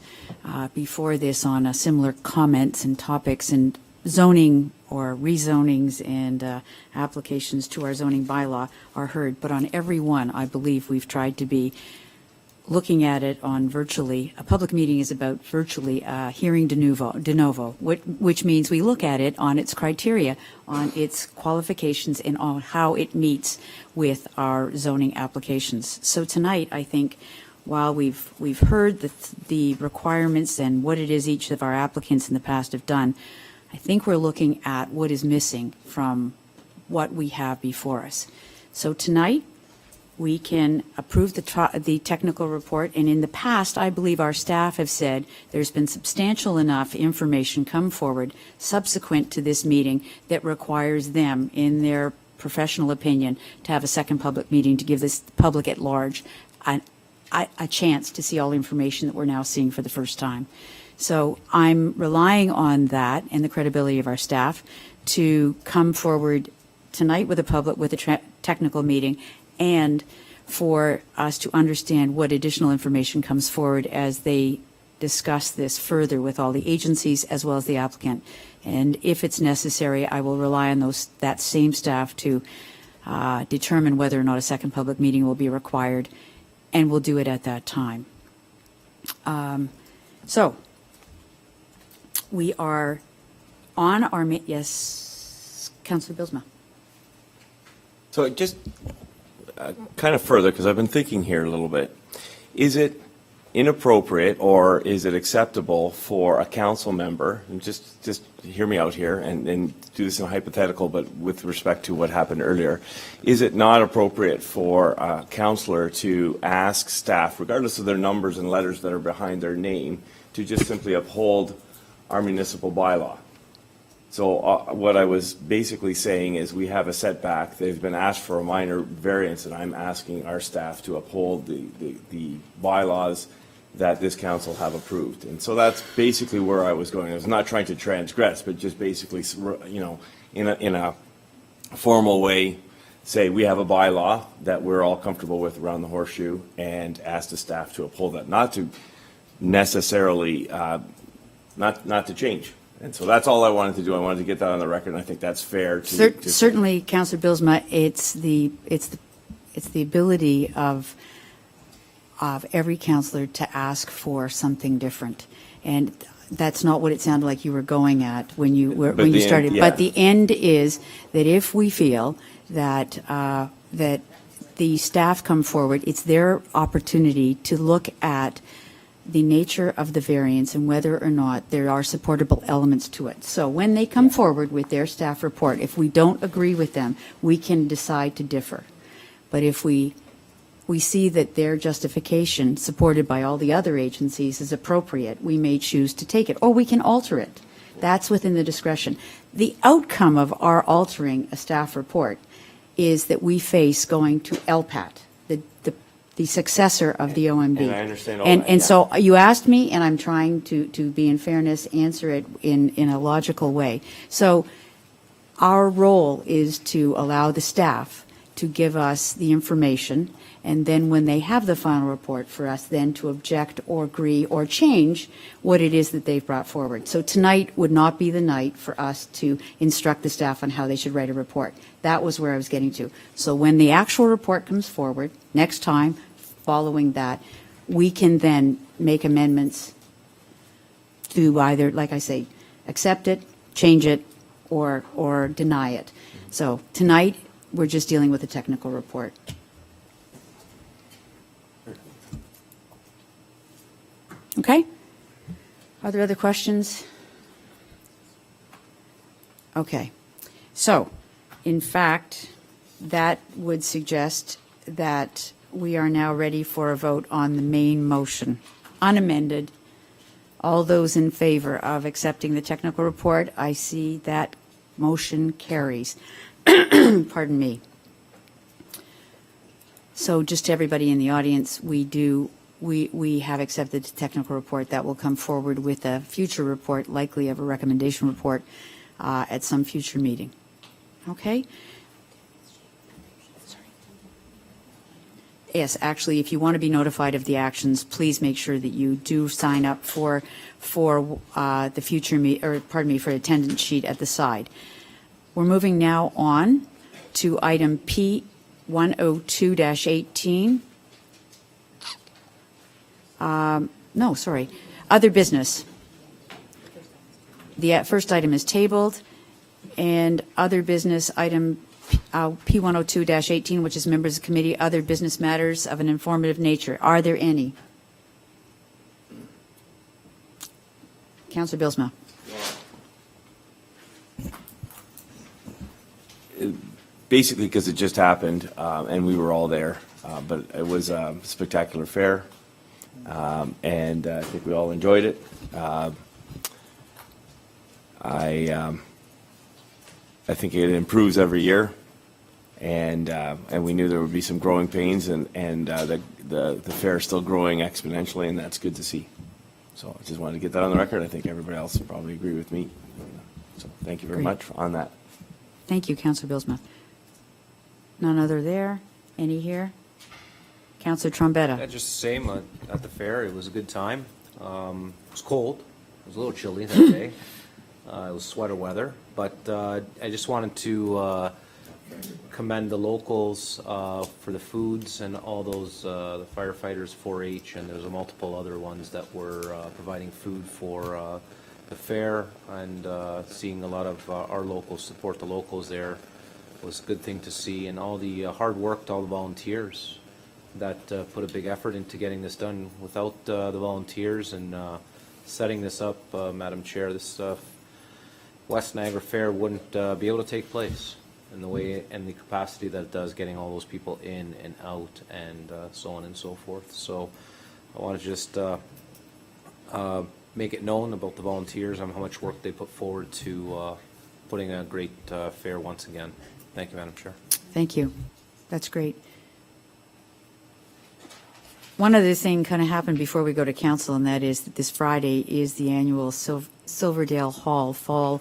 before this on similar comments and topics and zoning or rezonings and applications to our zoning bylaw are heard, but on every one, I believe we've tried to be looking at it on virtually. A public meeting is about virtually hearing de novo, which means we look at it on its criteria, on its qualifications, and on how it meets with our zoning applications. So tonight, I think, while we've heard the requirements and what it is each of our applicants in the past have done, I think we're looking at what is missing from what we have before us. So tonight, we can approve the technical report, and in the past, I believe our staff have said there's been substantial enough information come forward subsequent to this meeting that requires them, in their professional opinion, to have a second public meeting to give this public at large a chance to see all the information that we're now seeing for the first time. So I'm relying on that and the credibility of our staff to come forward tonight with a technical meeting, and for us to understand what additional information comes forward as they discuss this further with all the agencies as well as the applicant And if it's necessary, I will rely on that same staff to determine whether or not a second public meeting will be required, and we'll do it at that time. So we are on our, yes, Councillor Bilsma. So just kind of further, because I've been thinking here a little bit, is it inappropriate or is it acceptable for a council member, and just hear me out here and do this in a hypothetical, but with respect to what happened earlier, is it not appropriate for a councillor to ask staff, regardless of their numbers and letters that are behind their name, to just simply uphold our municipal bylaw? So what I was basically saying is we have a setback. They've been asked for a minor variance, and I'm asking our staff to uphold the bylaws that this council have approved. And so that's basically where I was going. I was not trying to transgress, but just basically, in a formal way, say we have a bylaw that we're all comfortable with around the horseshoe, and ask the staff to uphold that, not to necessarily, not to change. And so that's all I wanted to do. I wanted to get that on the record, and I think that's fair to Certainly, Councillor Bilsma, it's the ability of every councillor to ask for something different. And that's not what it sounded like you were going at when you started. End, yeah. But the end is that if we feel that that the staff come forward, it's their opportunity to look at the nature of the variance and whether or not there are supportable elements to it. So when they come forward with their staff report, if we don't agree with them, we can decide to differ. But if we see that their justification, supported by all the other agencies, is appropriate, we may choose to take it, or we can alter it. That's within the discretion. The outcome of our altering a staff report is that we face going to LPAT, the successor of the OMB. And I understand all and, that, And yeah. so you asked me, and I'm trying to be in fairness, answer it in a logical way. So our role is to allow the staff to give us the information, and then when they have the final report for us, then to object or agree or change what it is that they've brought forward. So tonight would not be the night for us to instruct the staff on how they should write a report. That was where I was getting to. So when the actual report comes forward, next time, following that, we can then make amendments to either, like I say, accept it, change it, or deny it. So tonight, we're just dealing with a technical report. Okay? Are there other questions? Okay. So, in fact, that would suggest that we are now ready for a vote on the main motion, unamended. All those in favor of accepting the technical report, I see that motion carries. Pardon me. So just to everybody in the audience, we have accepted the technical report. That will come forward with a future report, likely of a recommendation report at some future meeting. Okay? Yes, actually, if you want to be notified of the actions, please make sure that you do sign up for the future for attendance sheet at the side. We're moving now on to item P102-18. No, sorry. Other business. The first item is tabled, and other business item P102-18, which is members of committee, other business matters of an informative nature. Are there any? Councillor Bilsma. Basically, because it just happened, and we were all there, but it was a spectacular fair, and I think we all enjoyed it. I think it improves every year, and we knew there would be some growing pains, and the fair is still growing exponentially, and that's good to see. So I just wanted to get that on the record. I think everybody else will probably agree with me. So thank you very much on that. Thank you, Councillor Bilsma. None other there? Any here? Councillor Trombetta. Yeah, just the same at the fair. It was a good time. It was cold. It was a little chilly that day. It was sweater weather, but I just wanted to commend the locals for the foods and all those, the firefighters, 4-H, and there's multiple other ones that were providing food for the fair, and seeing a lot of our locals support the locals there was a good thing to see, and all the hard work to all the volunteers that put a big effort into getting this done. Without the volunteers and setting this up, Madam Chair, this West Niagara Fair wouldn't be able to take place in the way and the capacity that it does, getting all those people in and out and so on and so forth. So I want to just make it known about the volunteers and how much work they put forward to putting a great fair once again. Thank you, Madam Chair. Thank you. That's great. One other thing kind of happened before we go to council, and that is that this Friday is the annual Silverdale Hall fall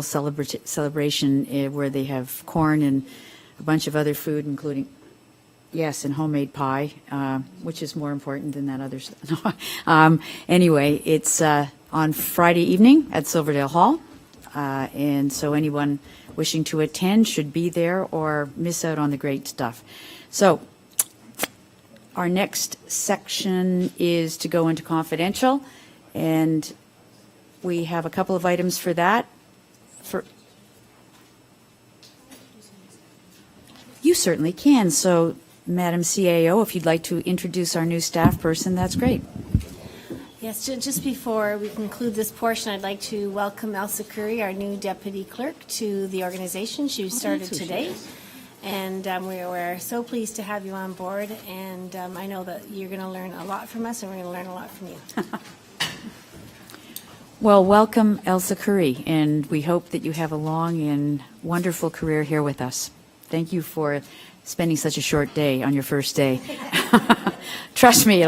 celebration where they have corn and a bunch of other food, including, yes, and homemade pie, which is more important than that other stuff. Anyway, it's on Friday evening at Silverdale Hall, and so anyone wishing to attend should be there or miss out on the great stuff. So our next section is to go into confidential, and we have a couple of items for that. You certainly can. So, Madam CAO, if you'd like to introduce our new staff person, that's great. Yes, just before we conclude this portion, I'd like to welcome Elsa Curry, our new deputy clerk, to the organization. She started today. And we're so pleased to have you on board, and I know that you're going to learn a lot from us, and we're going to learn a lot from you. Well, welcome, Elsa Curry, and we hope that you have a long and wonderful career here with us. Thank you for spending such a short day on your first day. Trust me,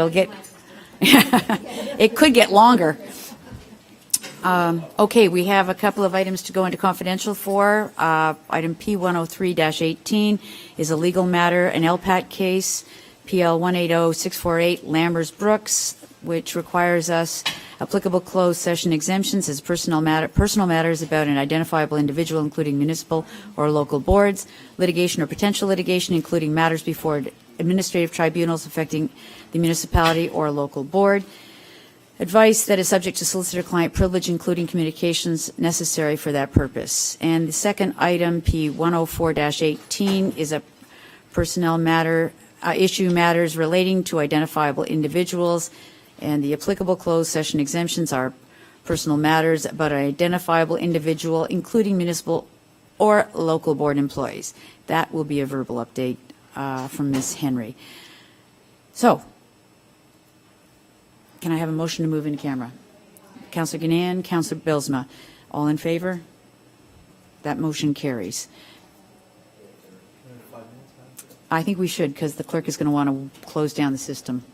it could get longer. Okay, we have a couple of items to go into confidential for. Item P103-18 is a legal matter, an LPAT case, PL 180648 Lammers Brooks, which requires us applicable closed session exemptions as personal matters about an identifiable individual, including municipal or local boards, litigation or potential litigation, including matters before administrative tribunals affecting the municipality or local board. Advice that is subject to solicitor-client privilege, including communications necessary for that purpose. And the second item, P104-18, is a personnel matter, issue matters relating to identifiable individuals, and the applicable closed session exemptions are personal matters about an identifiable individual, including municipal or local board employees. That will be a verbal update from Ms. Henry. So, can I have a motion to move into camera? Councillor Gannan, Councillor Bilsma, all in favor? That motion carries. I think we should, because the clerk is going to want to close down the system.